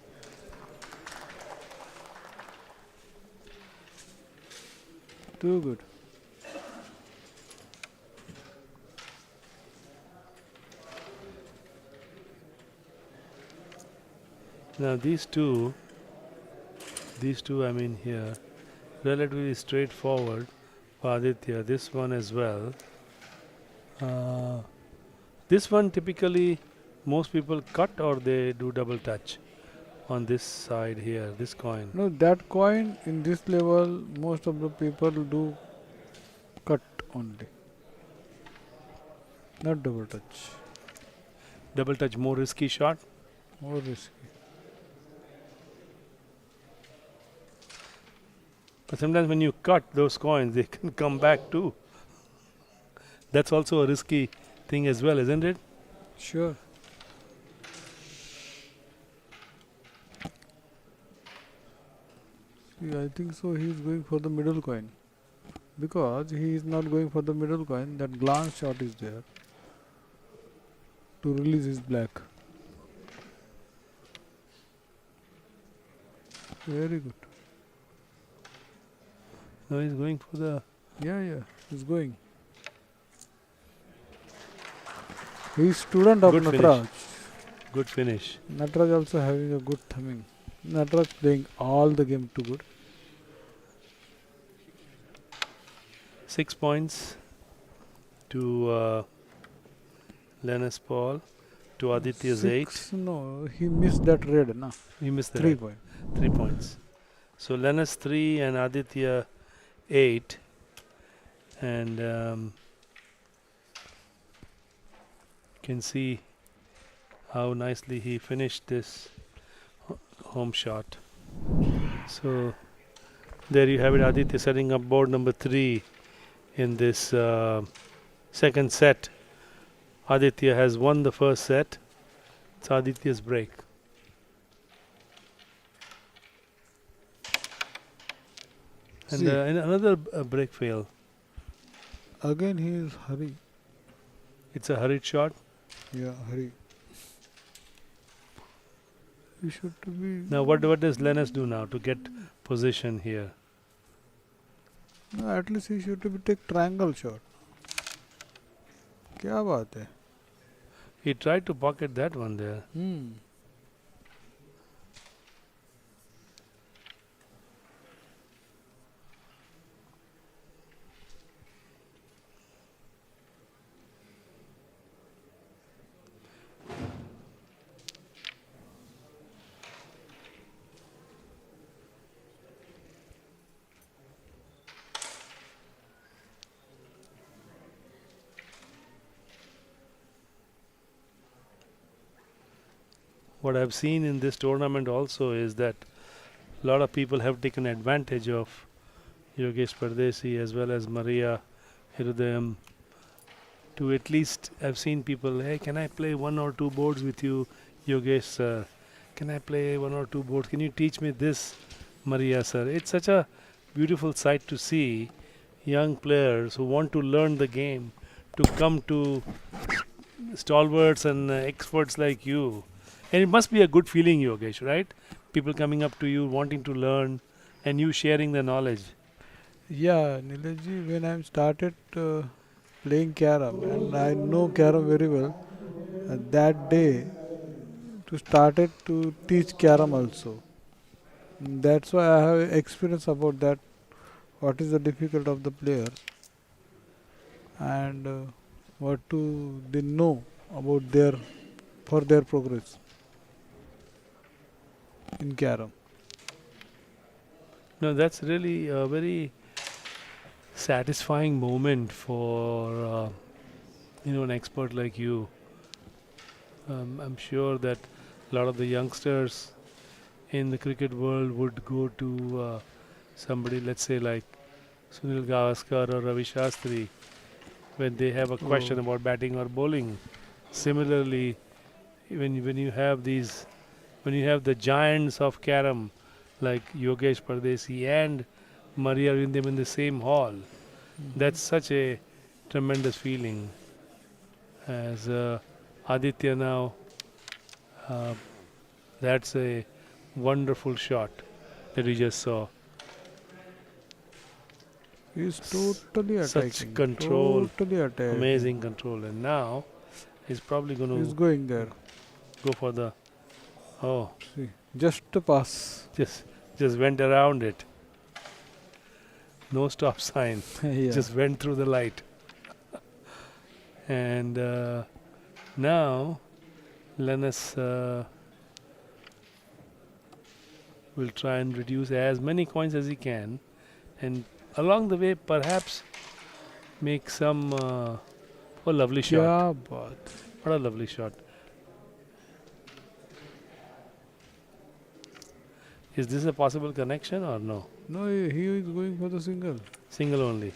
Too good. Now these two I mean here, relatively straightforward for Aditya. This one as well. This one typically most people cut or they do double touch on this side here, this coin. No, that coin in this level, most of the people do cut only, not double touch. Double touch more risky shot. More risky. But sometimes when you cut those coins, they can come back too. That's also a risky thing as well, isn't it? Sure. See, I think so. He is going for the middle coin, because he is not going for the middle coin. That glance shot is there to release his black. Very good. No, he's going for the. Yeah, he's going. He is student of Good Nataraj. Good finish. Nataraj also having a good thumbing. Nataraj playing all the game too good. 6 points to Lenus Paul, to Aditya's 8. No, he missed that red, na? He missed the 3 red. point. 3 points. So Lenus 3 and Aditya 8. and can see how nicely he finished this home shot. So there you have it, Aditya setting up board number 3 in this second set. Aditya has won the first set. It's Aditya's break. And See, another break fail. again he is hurry. It's a hurried shot. Yeah, hurry. He should be. Now what does Lenus do now to get position here? No, at least he should be take triangle shot. क्या बात है? He tried to pocket that one there. What I've seen in this tournament also is that a lot of people have taken advantage of Yogesh Pardesi as well as Maria Hirudayam to at least I've seen people, hey, can I play 1 or 2 boards with you, Yogesh sir? Can I play 1 or 2 boards? Can you teach me this, Maria sir? It's such a beautiful sight to see young players who want to learn the game to come to stalwarts and experts like you. And it must be a good feeling, Yogesh, right? People coming up to you, wanting to learn, and you sharing the knowledge. Yeah, Nilesh, when I started playing carom, and I know carom very well, that day to started to teach carom also. That's why I have experience about that. What is the difficult of the players, and what do they know about their for their progress in carom. No, that's really a very satisfying moment for an expert like you. I'm sure that a lot of the youngsters in the cricket world would go to somebody, let's say like Sunil Gavaskar or Ravi Shastri, when they have a question about batting or bowling. Similarly, when you have the giants of carom like Yogesh Pardesi and Maria Arvindam in the same hall, that's such a tremendous feeling. As Aditya now, that's a wonderful shot that we just saw. He is totally attacking. Such control, Totally attacking. amazing control. And now he's probably going He's to going there. go for the, See, just a pass. just went around it. No stop sign. Yeah. Just went through the light. And now Lenus will try and reduce as many coins as he can, and along the way perhaps make some lovely shot. Yeah, but What a lovely shot. Is this a possible connection or no? no, he is going for the single. Single only.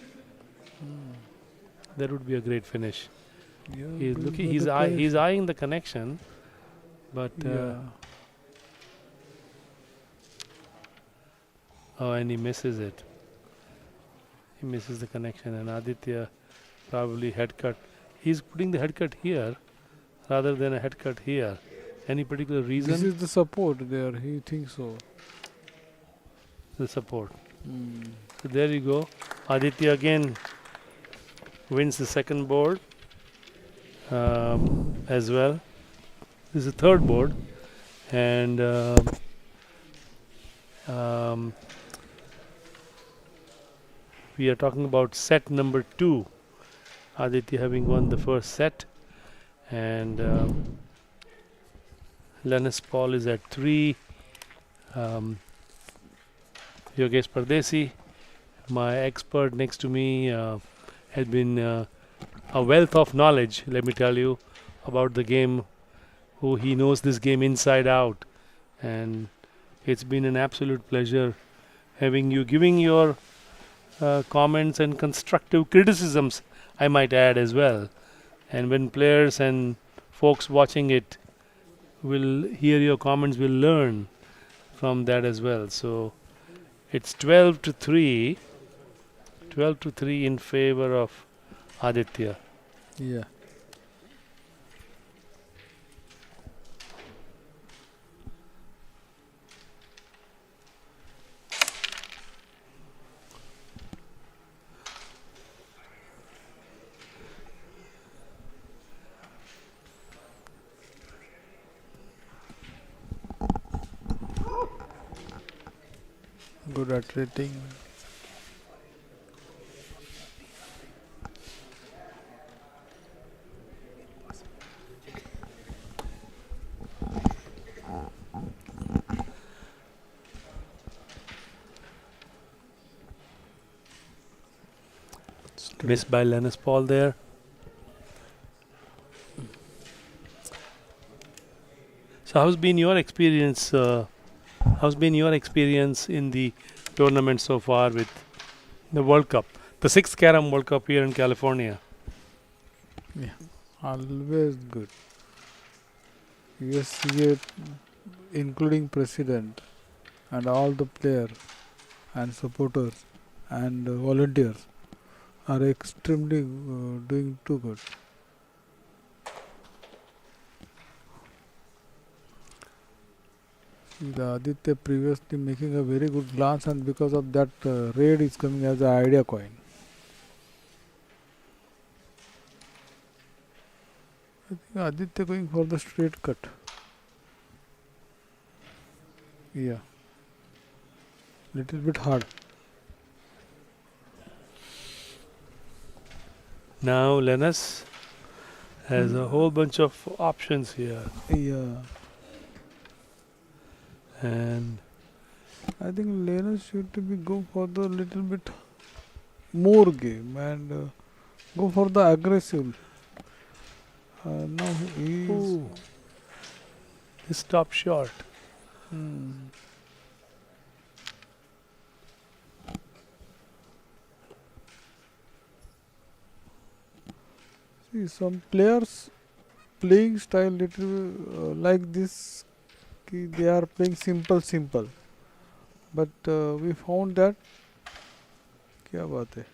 That would be a great finish. Yeah, He's going looking. for He's the he's finish. eyeing the connection, but Yeah. and he misses it. He misses the connection, and Aditya probably head cut. He's putting the head cut here rather than a head cut here. Any particular reason? This is the support there. He thinks so. The support. So there you go. Aditya again wins the second board as well. This is the third board, and we are talking about set number 2. Aditya having won the first set, and Lenus Paul is at 3. Yogesh Pardesi, my expert next to me, has been a wealth of knowledge, let me tell you, about the game, who he knows this game inside out. And it's been an absolute pleasure having you giving your comments and constructive criticisms, I might add as well. And when players and folks watching it will hear your comments, will learn from that as well. So it's 12 to 3, 12 to 3 in favor of Aditya. Yeah. Good at rating. Missed by Lenus Paul there. So how's been your experience? How's been your experience in the tournament so far with the World Cup, the sixth Carom World Cup here in California? Always good. USCA, including president and all the players and supporters and volunteers, are extremely doing too good. See, the Aditya previously making a very good glance, and because of that, raid is coming as an idea coin. I think Aditya going for the straight cut. Yeah. Little bit hard. Now Lenus has a whole bunch of options here, Yeah. and I think Lenus should be go for the little bit more game and go for the aggressive. Now he is. ooh, this top short. Hmm. See, some players playing style little like this. They are playing simple, but we found that क्या बात है.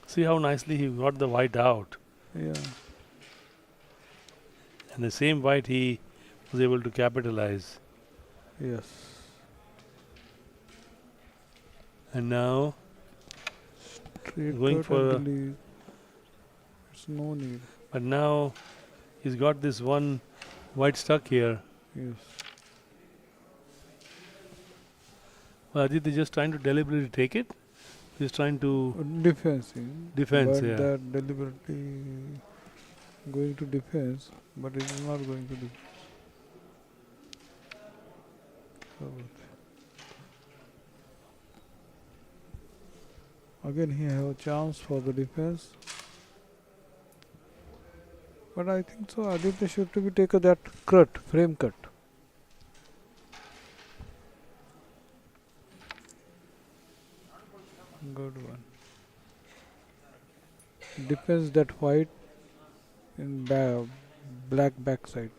See how nicely he got the white out, Yeah. and the same white he was able to capitalize. Yes. And now Straight going cut for and a- release. It's no need. but now he's got this one white stuck here. Yes. Well, Aditya just trying to deliberately take it. He's trying to Defensive. defense, But yeah. that deliberately going to defense, but it is not going to defense. Again, he have a chance for the defense. But I think so. Aditya should to be take that cut, frame cut. Good one. Defense that white in black backside.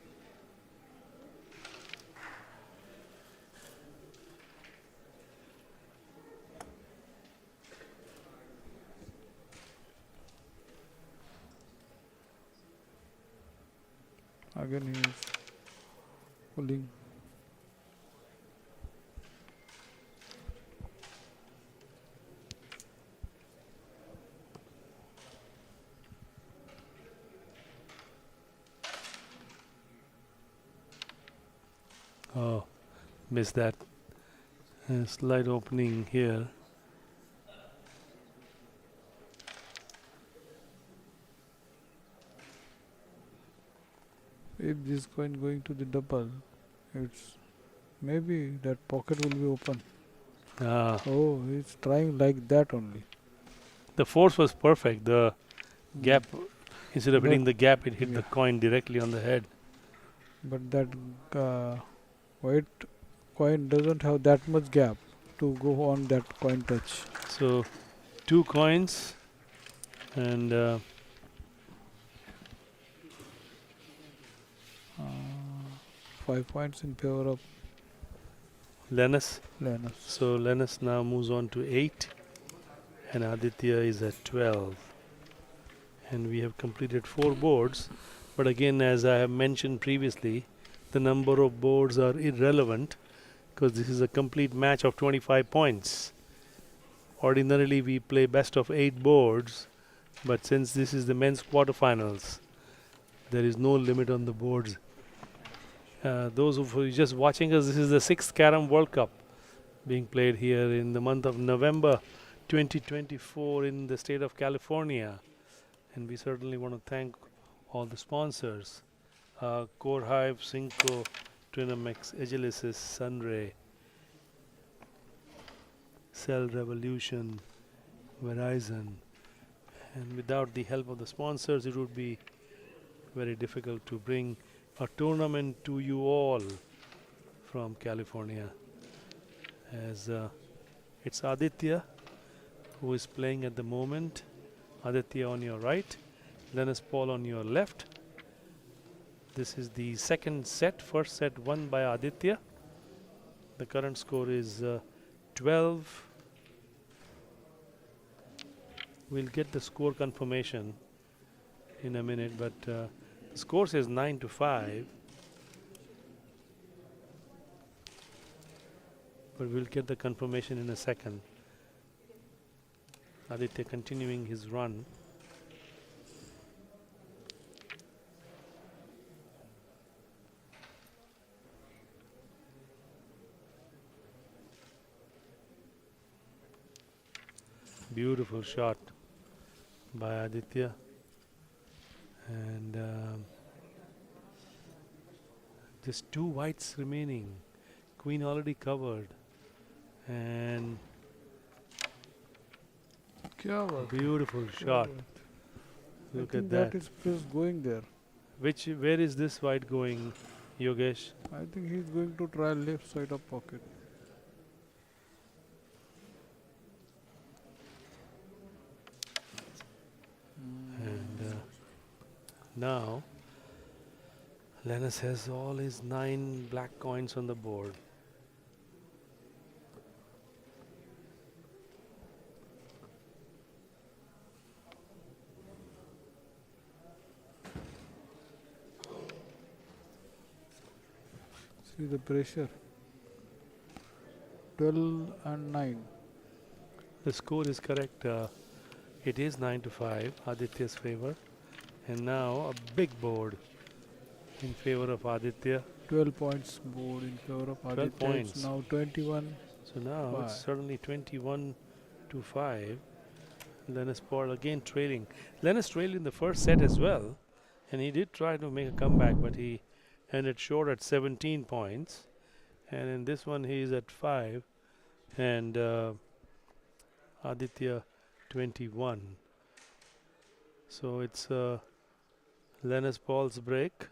Again he is pulling. Oh, missed that. Slight opening here. If this coin going to the double, it's Maybe that pocket will be open. Uh, Oh, he's trying like that only. the force was perfect. The Mm. gap, instead of But hitting the gap, it hit the yeah, coin directly on the head. but that uh, white coin doesn't have that much gap to go on that coin touch. So two coins and Uh, 5 points in favor of Lenus. Lenus. So Lenus now moves on to 8 and Aditya is at 12. And we have completed 4 boards. But again, as I have mentioned previously, the number of boards are irrelevant because this is a complete match of 25 points. Ordinarily, we play best of 8 boards, but since this is the men's quarterfinals, there is no limit on the boards. Those who are just watching us, this is the 6th Carom World Cup being played here in the month of November 2024 in the state of California. And we certainly want to thank all the sponsors, Core Hive, Cinco, Twinamex, Agilicis, Sunray, Cell Revolution, Verizon. And without the help of the sponsors, it would be very difficult to bring a tournament to you all from California. As it's Aditya who is playing at the moment. Aditya on your right, Lenus Paul on your left. This is the second set. First set won by Aditya. The current score is 12. We'll get the score confirmation in a minute, but the score says 9-5. But we'll get the confirmation in a second. Aditya continuing his run. Beautiful shot by Aditya. And just 2 whites remaining. Queen already covered. And Kya baat hai? beautiful Kya shot. baat. I Look think at that that. is just going there. Where is this white going, Yogesh? I think he's going to try left side of pocket. And now Lenus has all his 9 black coins on the board. See the pressure. 12 and 9. The score is correct. It is 9-5, Aditya's favor. And now a big board in favor of Aditya. 12 points board in favor of 12 Aditya. points. It's now 21. So now it's certainly 21-5. Lenus Paul again trailing. Lenus trailed in the first set as well. And he did try to make a comeback, but he ended short at 17 points. And in this one, he is at 5. And Aditya 21. So it's Lenus Paul's break.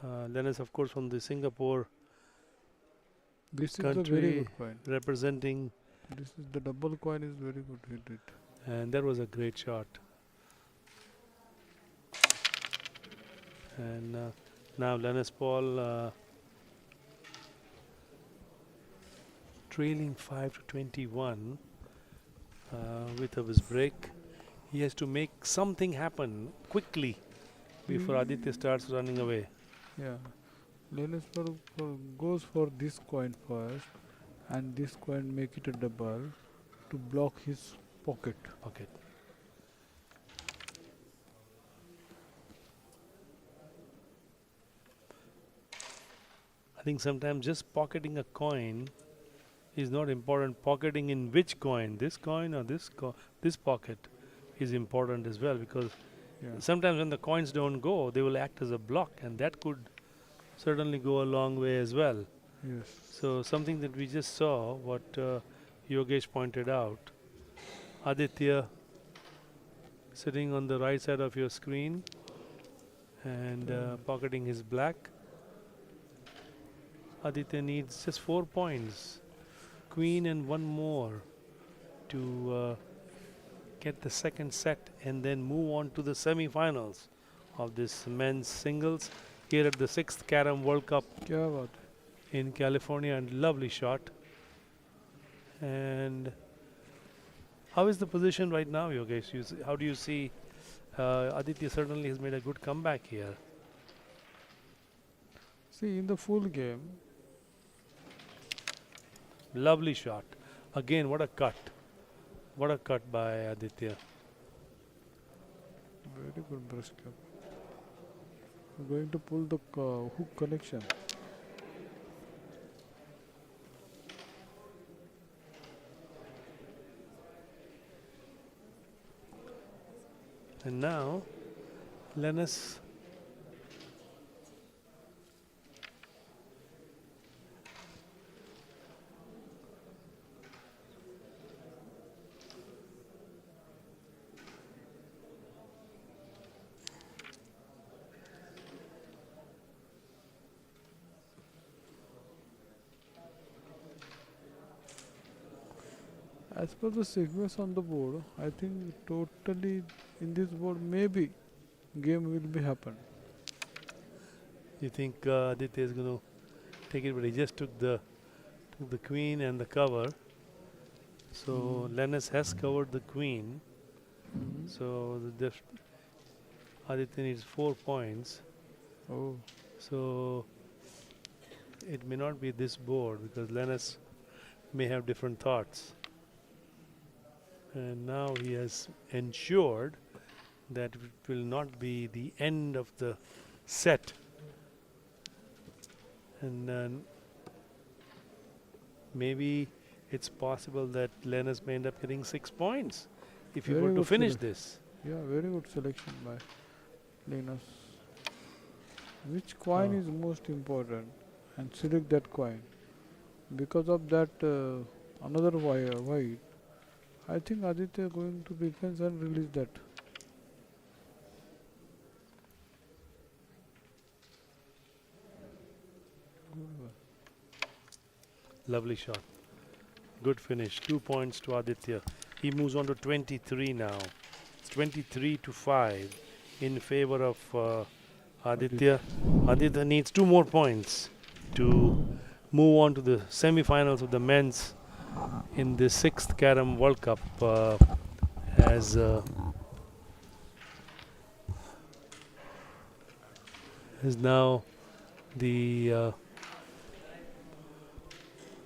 Lenus, of course, from the Singapore This is a very country good coin. representing, This is the double coin is very good. Hit it. and that was a great shot. And now Lenus Paul trailing 5-21 with his break. He has to make something happen quickly before Aditya starts running away. Yeah. Lenus goes for this coin first and this coin make it a double to block his pocket. Pocket. I think sometimes just pocketing a coin is not important. Pocketing in which coin? This coin or this pocket is important as well, because Yeah. sometimes when the coins don't go, they will act as a block, and that could certainly go a long way as well. Yes. So something that we just saw, what Yogesh pointed out, Aditya sitting on the right side of your screen and pocketing his black. Aditya needs just 4 points, queen and one more to get the second set and then move on to the semi-finals of this men's singles here at the 6th Carom World Cup क्या बात है? in California. And lovely shot. And how is the position right now, Yogesh? How do you see Aditya certainly has made a good comeback here. See, in the full game, Lovely shot. Again, what a cut. What a cut by Aditya. very good brush cap. Going to pull the hook connection. And now, Lenus As per the sequence on the board, I think totally in this board maybe game will be happen. You think Aditya is going to take it, but he just took the queen and the cover. So Lenus has covered the queen. So Aditya needs 4 points. Oh, So it may not be this board because Lenus may have different thoughts. And now he has ensured that it will not be the end of the set. And then maybe it's possible that Lenus may end up getting 6 points if you Very were to good finish selection. this. yeah, very good selection by Lenus. Which coin Oh. is most important and select that coin. Because of that another white, I think Aditya going to defense and release that. Good one. Lovely shot. Good finish. 2 points to Aditya. He moves on to 23 now. It's 23 to 5 in favor of Aditya. Aditya needs 2 more points to move on to the semi-finals of the men's in the 6th Carom World Cup as is now the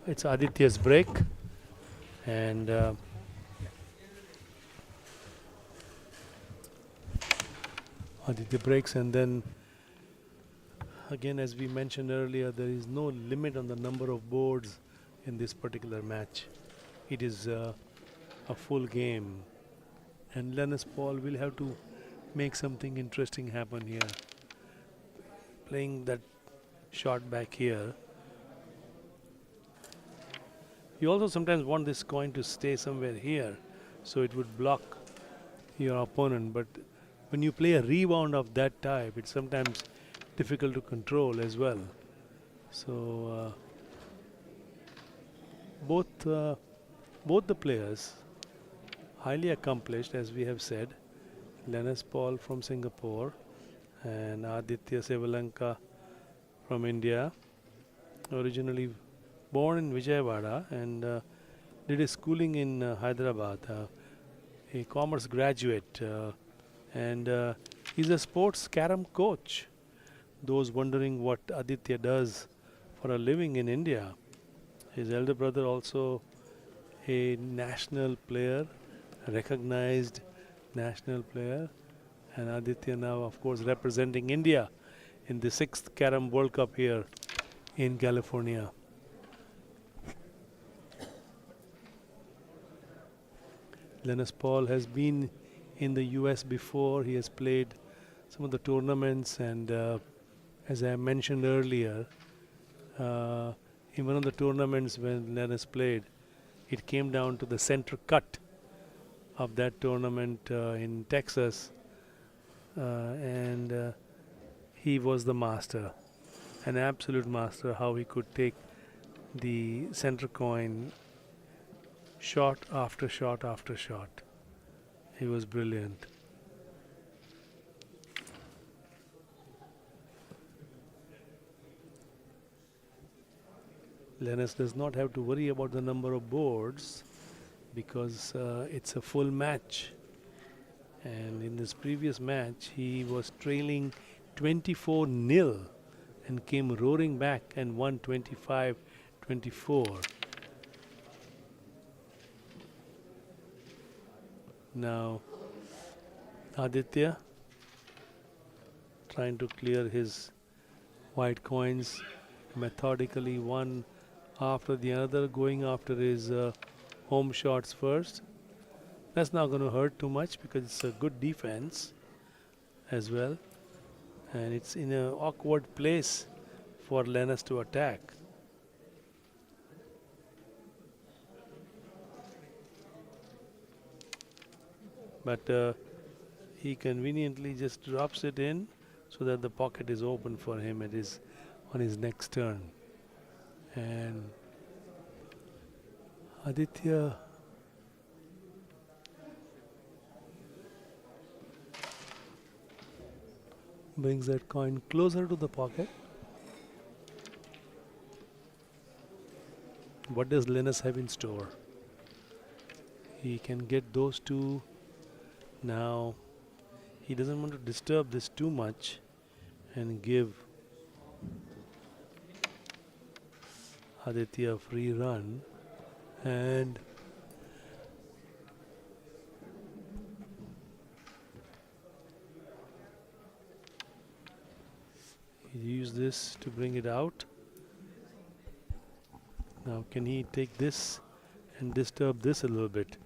it's Aditya's break and Aditya breaks, and then again, as we mentioned earlier, there is no limit on the number of boards in this particular match. It is a full game, and Lenus Paul will have to make something interesting happen here. Playing that shot back here. You also sometimes want this coin to stay somewhere here, so it would block your opponent. But when you play a rebound of that type, it's sometimes difficult to control as well. So both the players highly accomplished, as we have said. Lenus Paul from Singapore and Aditya Sevalanka from India, originally born in Vijayawada and did his schooling in Hyderabad, a commerce graduate, and he's a sports carom coach. Those wondering what Aditya does for a living in India. His elder brother also a national player, recognized national player, and Aditya now of course representing India in the 6th Carom World Cup here in California. Lenus Paul has been in the US before. He has played some of the tournaments, and as I mentioned earlier, in one of the tournaments when Lenus played, it came down to the center cut of that tournament in Texas, and he was the master, an absolute master, how he could take the center coin shot after shot after shot. He was brilliant. Lenus does not have to worry about the number of boards because it's a full match. And in this previous match, he was trailing 24-0 and came roaring back and won 25-24. Now, Aditya trying to clear his white coins methodically, one after the other, going after his home shots first. That's not going to hurt too much because it's a good defense as well. And it's in an awkward place for Lenus to attack. But he conveniently just drops it in so that the pocket is open for him on his next turn. And Aditya brings that coin closer to the pocket. What does Lenus have in store? He can get those two. Now he doesn't want to disturb this too much and give Aditya a free run, and he used this to bring it out. Now can he take this and disturb this a little bit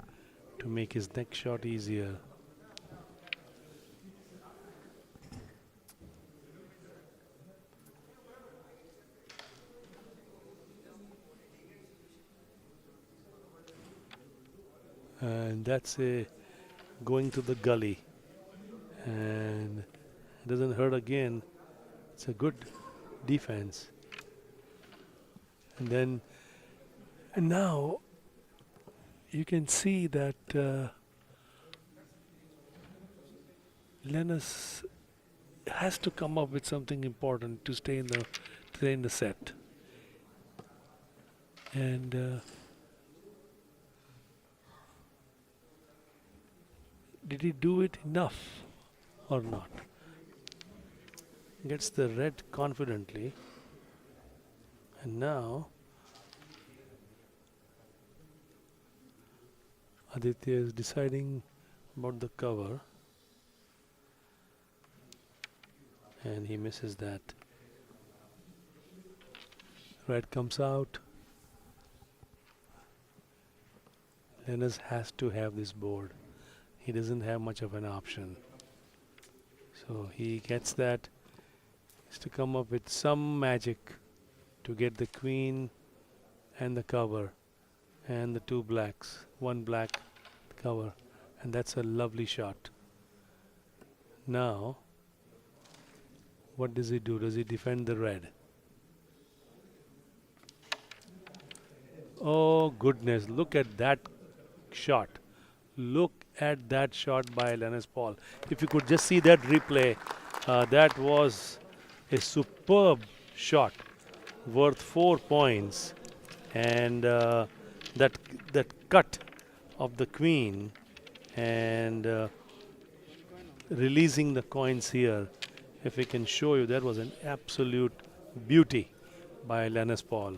to make his next shot easier? And that's a going to the gully, and it doesn't hurt again. It's a good defense. And now you can see that Lenus has to come up with something important to stay in the set. And did he do it enough or not? Gets the red confidently, and now Aditya is deciding about the cover, and he misses that. Red comes out. Lenus has to have this board. He doesn't have much of an option. So he gets that. Is to come up with some magic to get the queen and the cover and the two blacks. One black cover. And that's a lovely shot. Now, what does he do? Does he defend the red? Oh goodness, look at that shot. Look at that shot by Lenus Paul. If you could just see that replay, that was a superb shot worth 4 points. And that cut of the queen and releasing the coins here, if we can show you, that was an absolute beauty by Lenus Paul.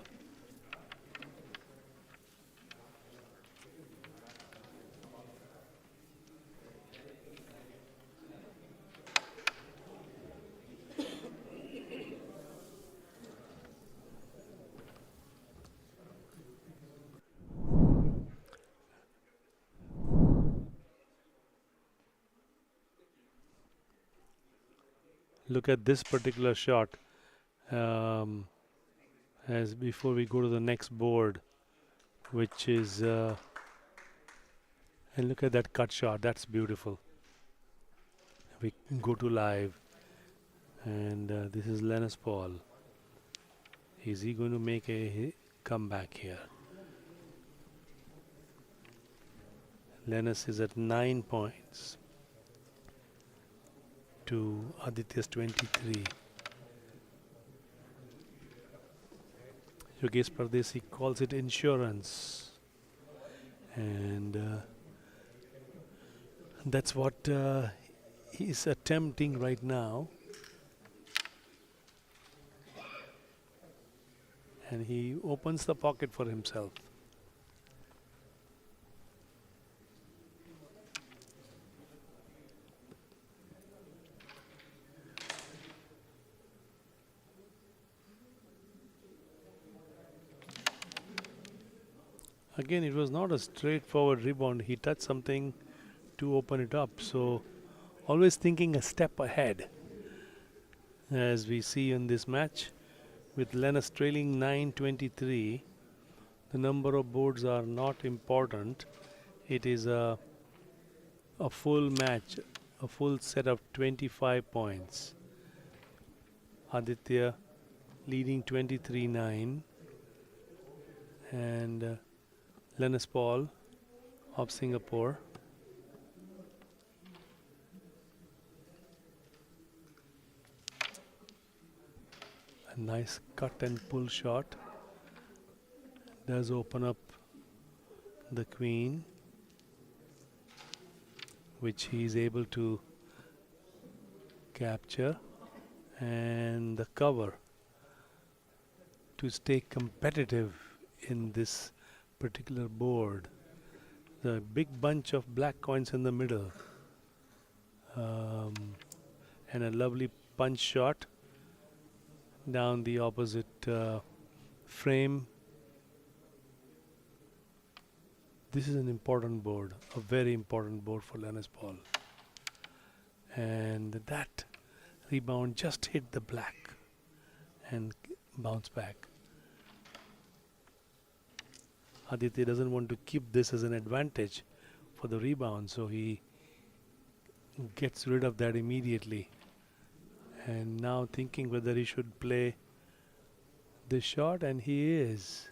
Look at this particular shot. as before we go to the next board, which is and look at that cut shot. That's beautiful. We go to live, and this is Lenus Paul. Is he going to make a comeback here? Lenus is at 9 points to Aditya's 23. Yogesh Pardesi calls it insurance, and that's what he's attempting right now. And he opens the pocket for himself. Again, it was not a straightforward rebound. He touched something to open it up. So, always thinking a step ahead. As we see in this match, with Lenus trailing 9-23, the number of boards are not important. It is a full match, a full set of 25 points. Aditya leading 23-9, and Lenus Paul of Singapore a nice cut and pull shot does open up the queen, which he is able to capture, and the cover to stay competitive in this particular board. The big bunch of black coins in the middle, and a lovely punch shot down the opposite frame. This is an important board, a very important board for Lenus Paul. And that rebound just hit the black and bounced back. Aditya doesn't want to keep this as an advantage for the rebound, so he gets rid of that immediately. And now thinking whether he should play this shot, and he is.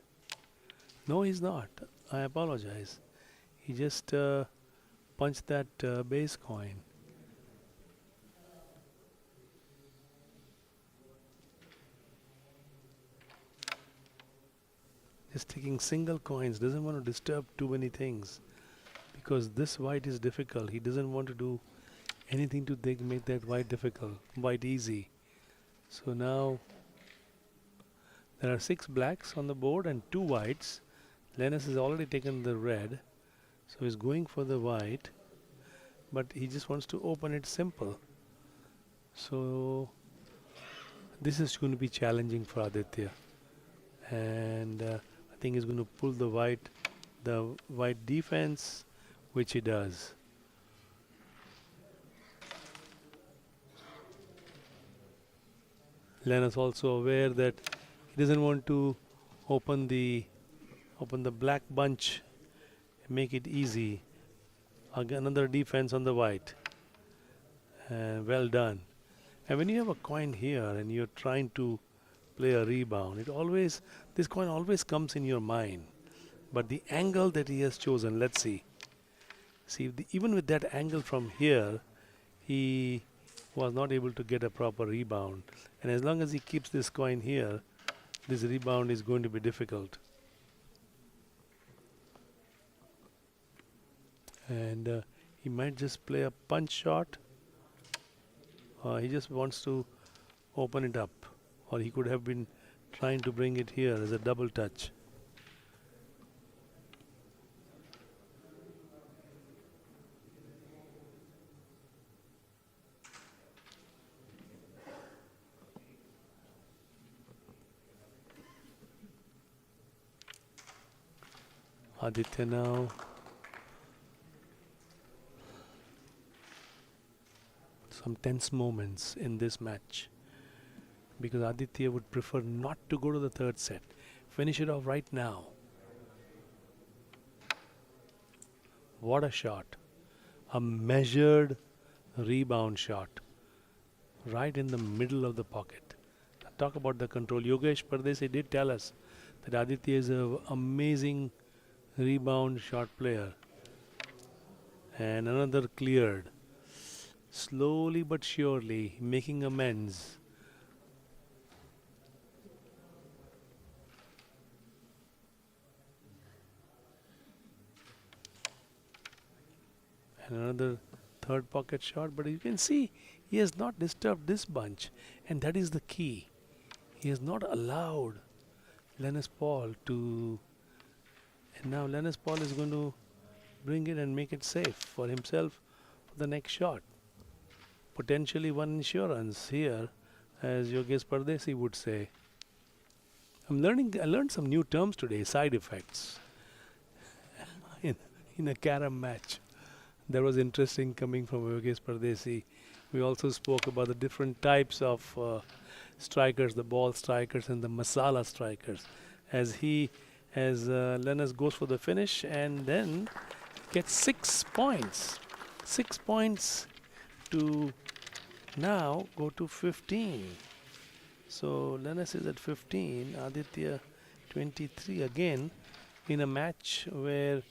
No, he's not. I apologize. He just punched that base coin. Just taking single coins, doesn't want to disturb too many things, because this white is difficult. He doesn't want to do anything to make that white easy. So now there are 6 blacks on the board and 2 whites. Lenus has already taken the red, so he's going for the white, but he just wants to open it simple. So this is going to be challenging for Aditya, and I think he's going to pull the white defense, which he does. Lenus also aware that he doesn't want to open the black bunch, make it easy. Again, another defense on the white. Well done. And when you have a coin here and you're trying to play a rebound, this coin always comes in your mind. But the angle that he has chosen, let's see. Even with that angle from here, he was not able to get a proper rebound. And as long as he keeps this coin here, this rebound is going to be difficult. And he might just play a punch shot. He just wants to open it up. Or he could have been trying to bring it here as a double touch. Aditya now some tense moments in this match. because Aditya would prefer not to go to the third set. Finish it off right now. What a shot. A measured rebound shot right in the middle of the pocket. Talk about the control. Yogesh Pardesi did tell us that Aditya is an amazing rebound shot player. And another cleared. Slowly but surely making amends. And another third pocket shot, but you can see he has not disturbed this bunch, and that is the key. He has not allowed Lenus Paul to, and now Lenus Paul is going to bring it and make it safe for himself for the next shot. Potentially one insurance here, as Yogesh Pardesi would say. I learned some new terms today, side effects, in a carom match. That was interesting coming from Yogesh Pardesi. We also spoke about the different types of strikers, the ball strikers and the masala strikers. As Lenus goes for the finish and then gets 6 points. 6 points to now go to 15. So Lenus is at 15, Aditya 23 again in a match where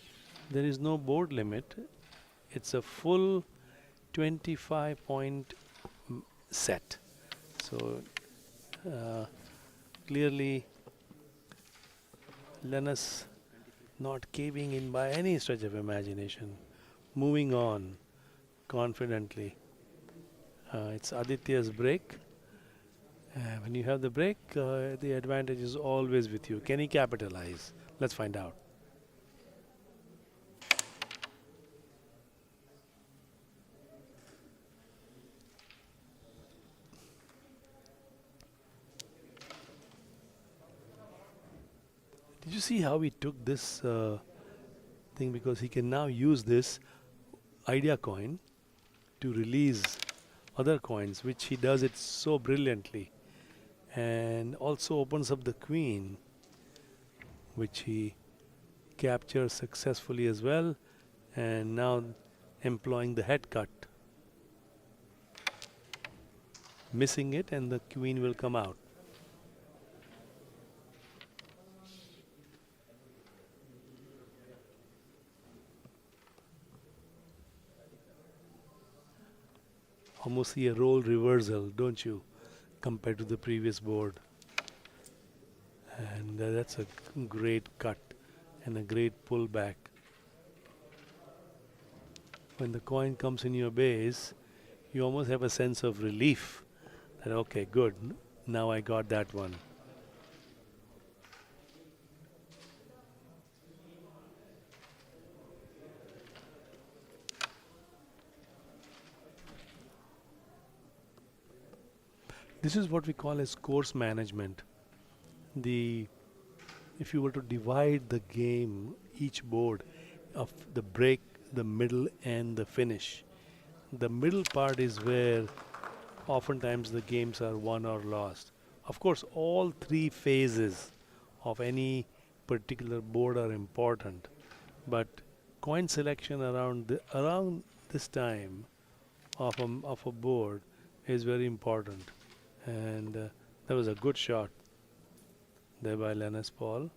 there is no board limit. It's a full 25 point set. So clearly Lenus not caving in by any stretch of imagination. Moving on confidently. It's Aditya's break. When you have the break, the advantage is always with you. Can he capitalize? Let's find out. Did you see how he took this thing? Because he can now use this idea coin to release other coins, which he does it so brilliantly, and also opens up the queen, which he captures successfully as well, and now employing the head cut, missing it, and the queen will come out. Almost see a role reversal, don't you, compared to the previous board. And that's a great cut and a great pullback. When the coin comes in your base, you almost have a sense of relief that, okay, good, now I got that one. This is what we call as course management. If you were to divide the game, each board of the break, the middle and the finish, the middle part is where oftentimes the games are won or lost. Of course, all three phases of any particular board are important, but coin selection around this time of a board is very important. And that was a good shot there by Lenus Paul.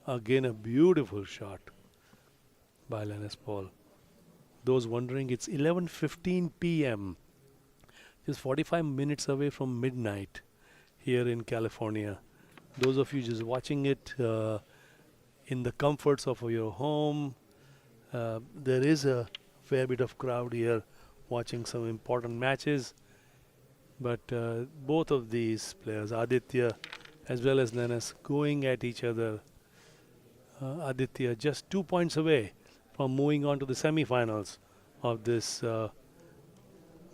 Again, a beautiful shot by Lenus Paul. Those wondering, it's 11:15 p.m., just 45 minutes away from midnight here in California. Those of you just watching it in the comforts of your home, there is a fair bit of crowd here watching some important matches. But both of these players, Aditya as well as Lenus, going at each other. Aditya just 2 points away from moving on to the semi-finals of this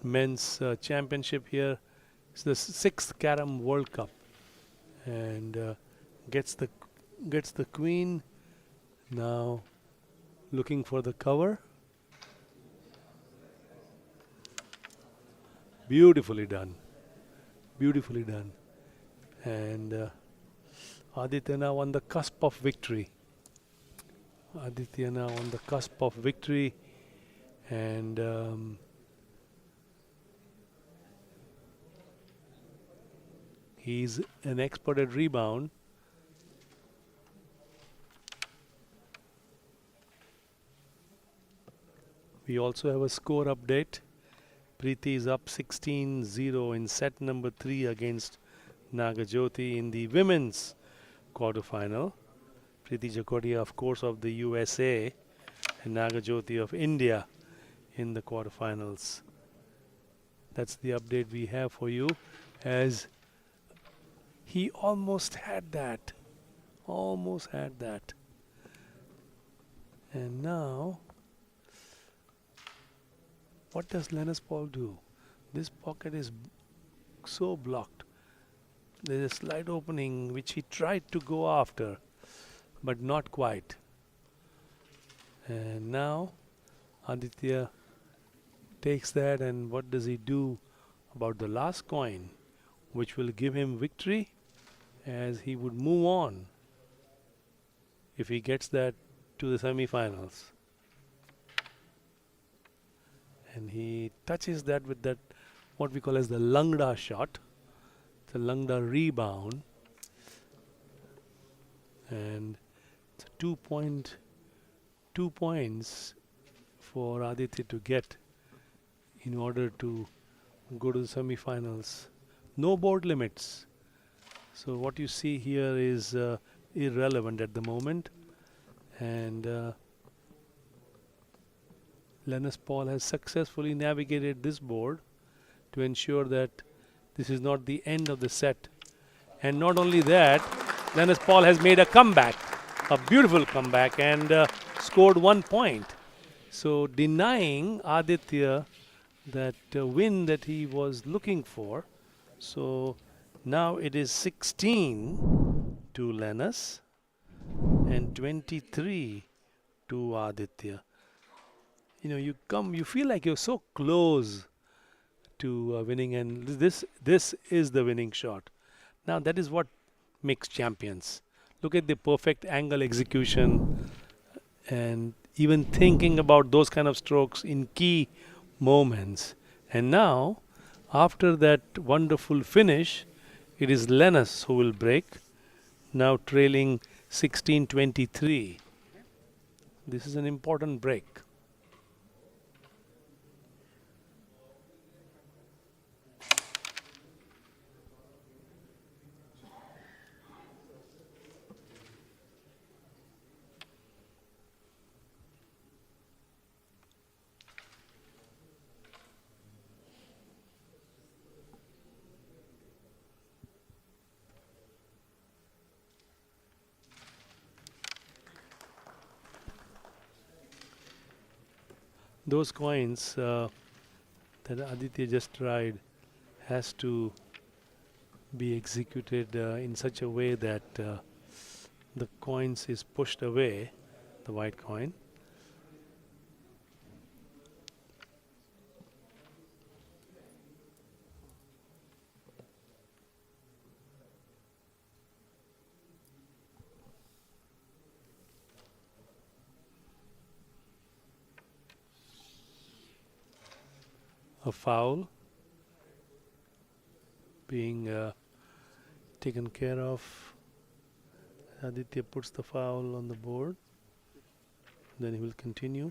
men's championship here. It's the 6th Carom World Cup, and Gets the queen. Now looking for the cover. Beautifully done. Beautifully done. And Aditya now on the cusp of victory. Aditya now on the cusp of victory. And he's an expert at rebound. We also have a score update. Preeti is up 16-0 in set number 3 against Nagajyoti in the women's quarterfinal. Preeti Jakodia, of course, of the USA, and Nagajyoti of India in the quarterfinals. That's the update we have for you, as he almost had that. Almost had that. And now, what does Lenus Paul do? This pocket is so blocked. There's a slight opening which he tried to go after, but not quite. And now Aditya takes that, and what does he do about the last coin, which will give him victory, as he would move on if he gets that to the semi-finals. And he touches that with that, what we call as the Langda shot, the Langda rebound, and it's a 2 points for Aditya to get in order to go to the semi-finals. No board limits. So what you see here is irrelevant at the moment. And Lenus Paul has successfully navigated this board to ensure that this is not the end of the set. And not only that, Lenus Paul has made a comeback, a beautiful comeback, and scored 1 point. So denying Aditya that win that he was looking for. So now it is 16 to Lenus and 23 to Aditya. You know, you feel like you're so close to winning, and this is the winning shot. Now that is what makes champions. Look at the perfect angle execution, and even thinking about those kind of strokes in key moments. And now, after that wonderful finish, it is Lenus who will break, now trailing 16-23. This is an important break. Those coins that Aditya just tried has to be executed in such a way that the coins is pushed away, the white coin. A foul being taken care of. Aditya puts the foul on the board. Then he will continue.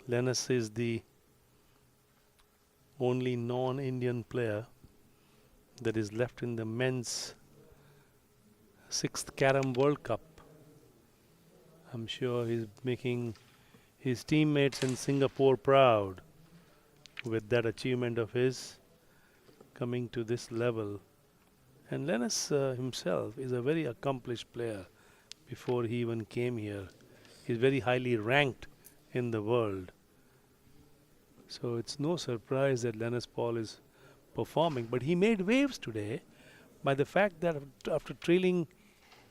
Lenus is the only non-Indian player that is left in the men's 6th Carom World Cup. I'm sure he's making his teammates in Singapore proud with that achievement of his, coming to this level. And Lenus himself is a very accomplished player before he even came here. He's very highly ranked in the world. So it's no surprise that Lenus Paul is performing, but he made waves today by the fact that after trailing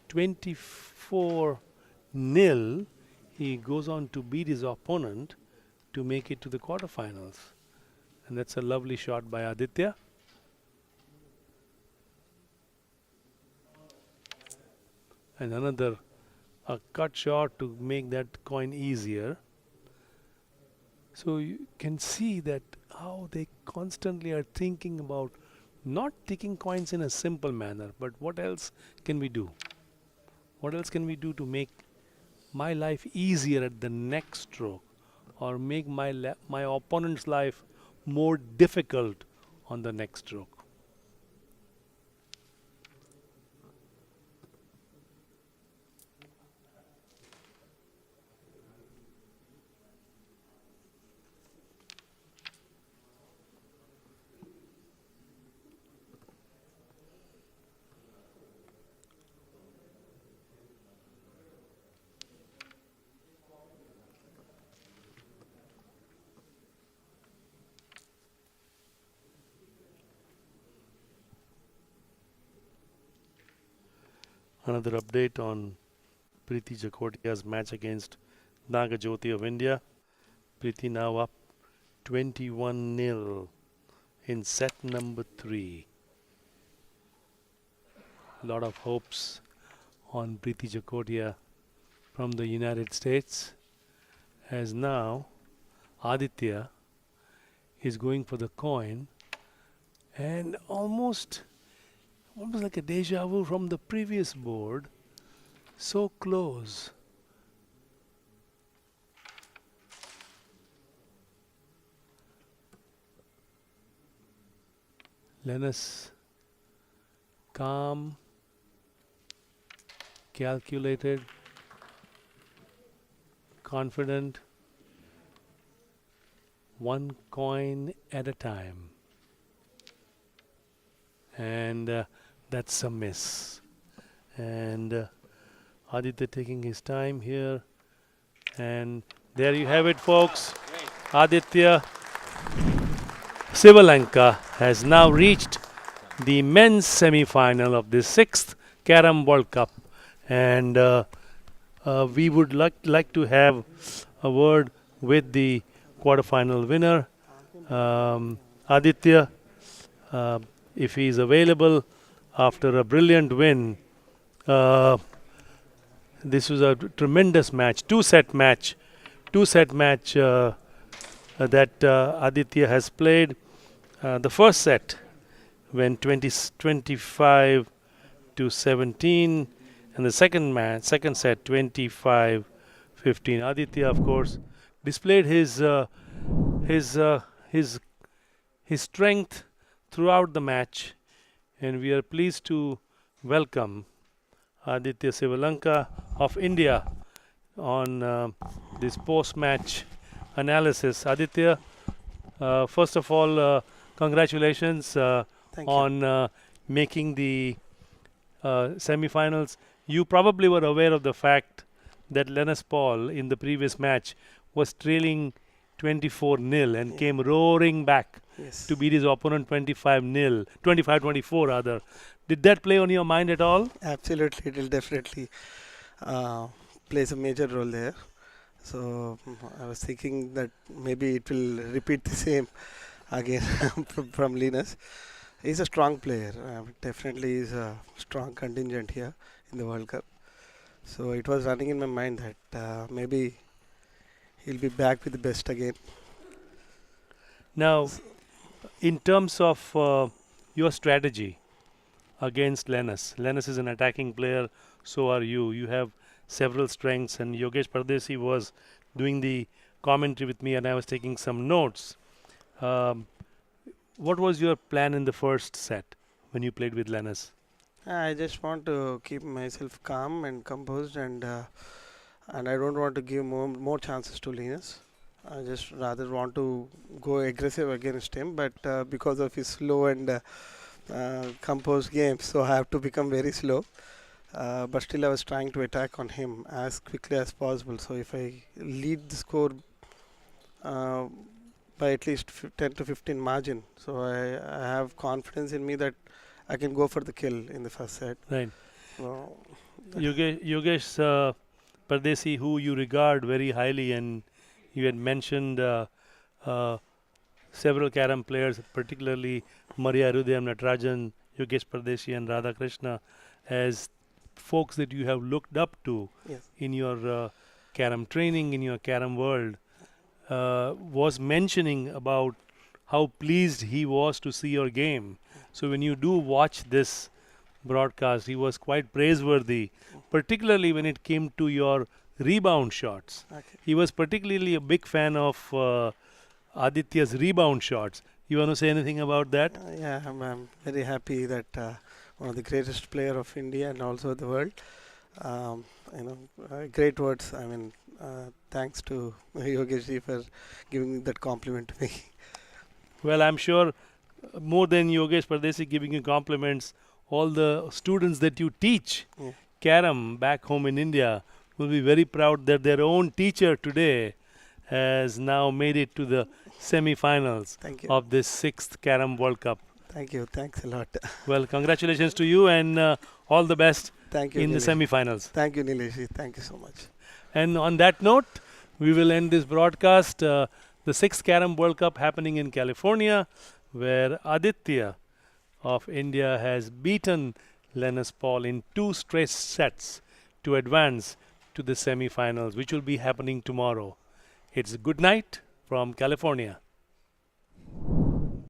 24 nil, he goes on to beat his opponent to make it to the quarterfinals. And that's a lovely shot by Aditya. And another a cut shot to make that coin easier. So you can see that how they constantly are thinking about not taking coins in a simple manner, but what else can we do? What else can we do to make my life easier at the next stroke, or make my opponent's life more difficult on the next stroke? Another update on Preeti Jakotia's match against Nagajoti of India. Preeti now up 21-0 in set number 3. Lot of hopes on Preeti Jakotia from the United States, as now Aditya is going for the coin, and almost like a deja vu from the previous board. So close. Lenus, calm, calculated, confident, one coin at a time. And that's a miss. And Aditya taking his time here. And there you have it, folks. Aditya Sivalanka has now reached the men's semi-final of the 6th Carom World Cup. And we would like to have a word with the quarterfinal winner, Aditya, if he is available after a brilliant win. This was a tremendous match, two-set match that Aditya has played. The first set went 25 to 17, and the second set 25-15. Aditya, of course, displayed his strength throughout the match, and we are pleased to welcome Aditya Sivalanka of India on this post-match analysis. Aditya, first of all, congratulations on making the semi-finals. You probably were aware of the fact that Lenus Paul in the previous match was trailing 24-0 and came roaring back to beat his opponent 25-24 rather. Did that play on your mind at all? Absolutely, it will definitely plays a major role there. So I was thinking that maybe it will repeat the same again from Lenus. He's a strong player. Definitely is a strong contingent here in the World Cup. So it was running in my mind that maybe he'll be back with the best again. Now, in terms of your strategy against Lenus is an attacking player, so are you. You have several strengths, and Yogesh Pardesi was doing the commentary with me, and I was taking some notes. What was your plan in the first set when you played with Lenus? I just want to keep myself calm and composed, and I don't want to give more chances to Lenus. I just rather want to go aggressive against him, but because of his slow and composed game, so I have to become very slow. But still, I was trying to attack on him as quickly as possible. So if I lead the score by at least 10 to 15 margin. So I have confidence in me that I can go for the kill in the first set. Right. Well, Yogesh Pardesi, who you regard very highly, and you had mentioned uh, several carom players, particularly Maria Arudayam, Natarajan, Yogesh Pardesi, and Radha Krishna, as folks that you have looked up to yes. in your carom training, in your carom world, was mentioning about how pleased he was to see your game. So when you do watch this broadcast, he was quite praiseworthy, particularly when it came to your rebound shots. Okay. He was particularly a big fan of Aditya's rebound shots. You want to say anything about that? Yeah, I'm very happy that one of the greatest player of India and also the world. Um, great words. I mean, thanks to Yogesh ji for giving that compliment to me. Well, I'm sure more than Yogesh Pardesi giving you compliments, all the students that you teach Yeah. carom back home in India will be very proud that their own teacher today has now made it to the semi-finals Thank you. of this 6th Carom World Cup. Thank you. Thanks a lot. Well, congratulations to you and all the best Thank you. in the Nilesh. semi-finals. Thank you, Nilesh ji. Thank you so much. And on that note, we will end this broadcast. The 6th Carom World Cup happening in California, where Aditya of India has beaten Lenus Paul in 2 straight sets to advance to the semi-finals, which will be happening tomorrow. It's good night from California.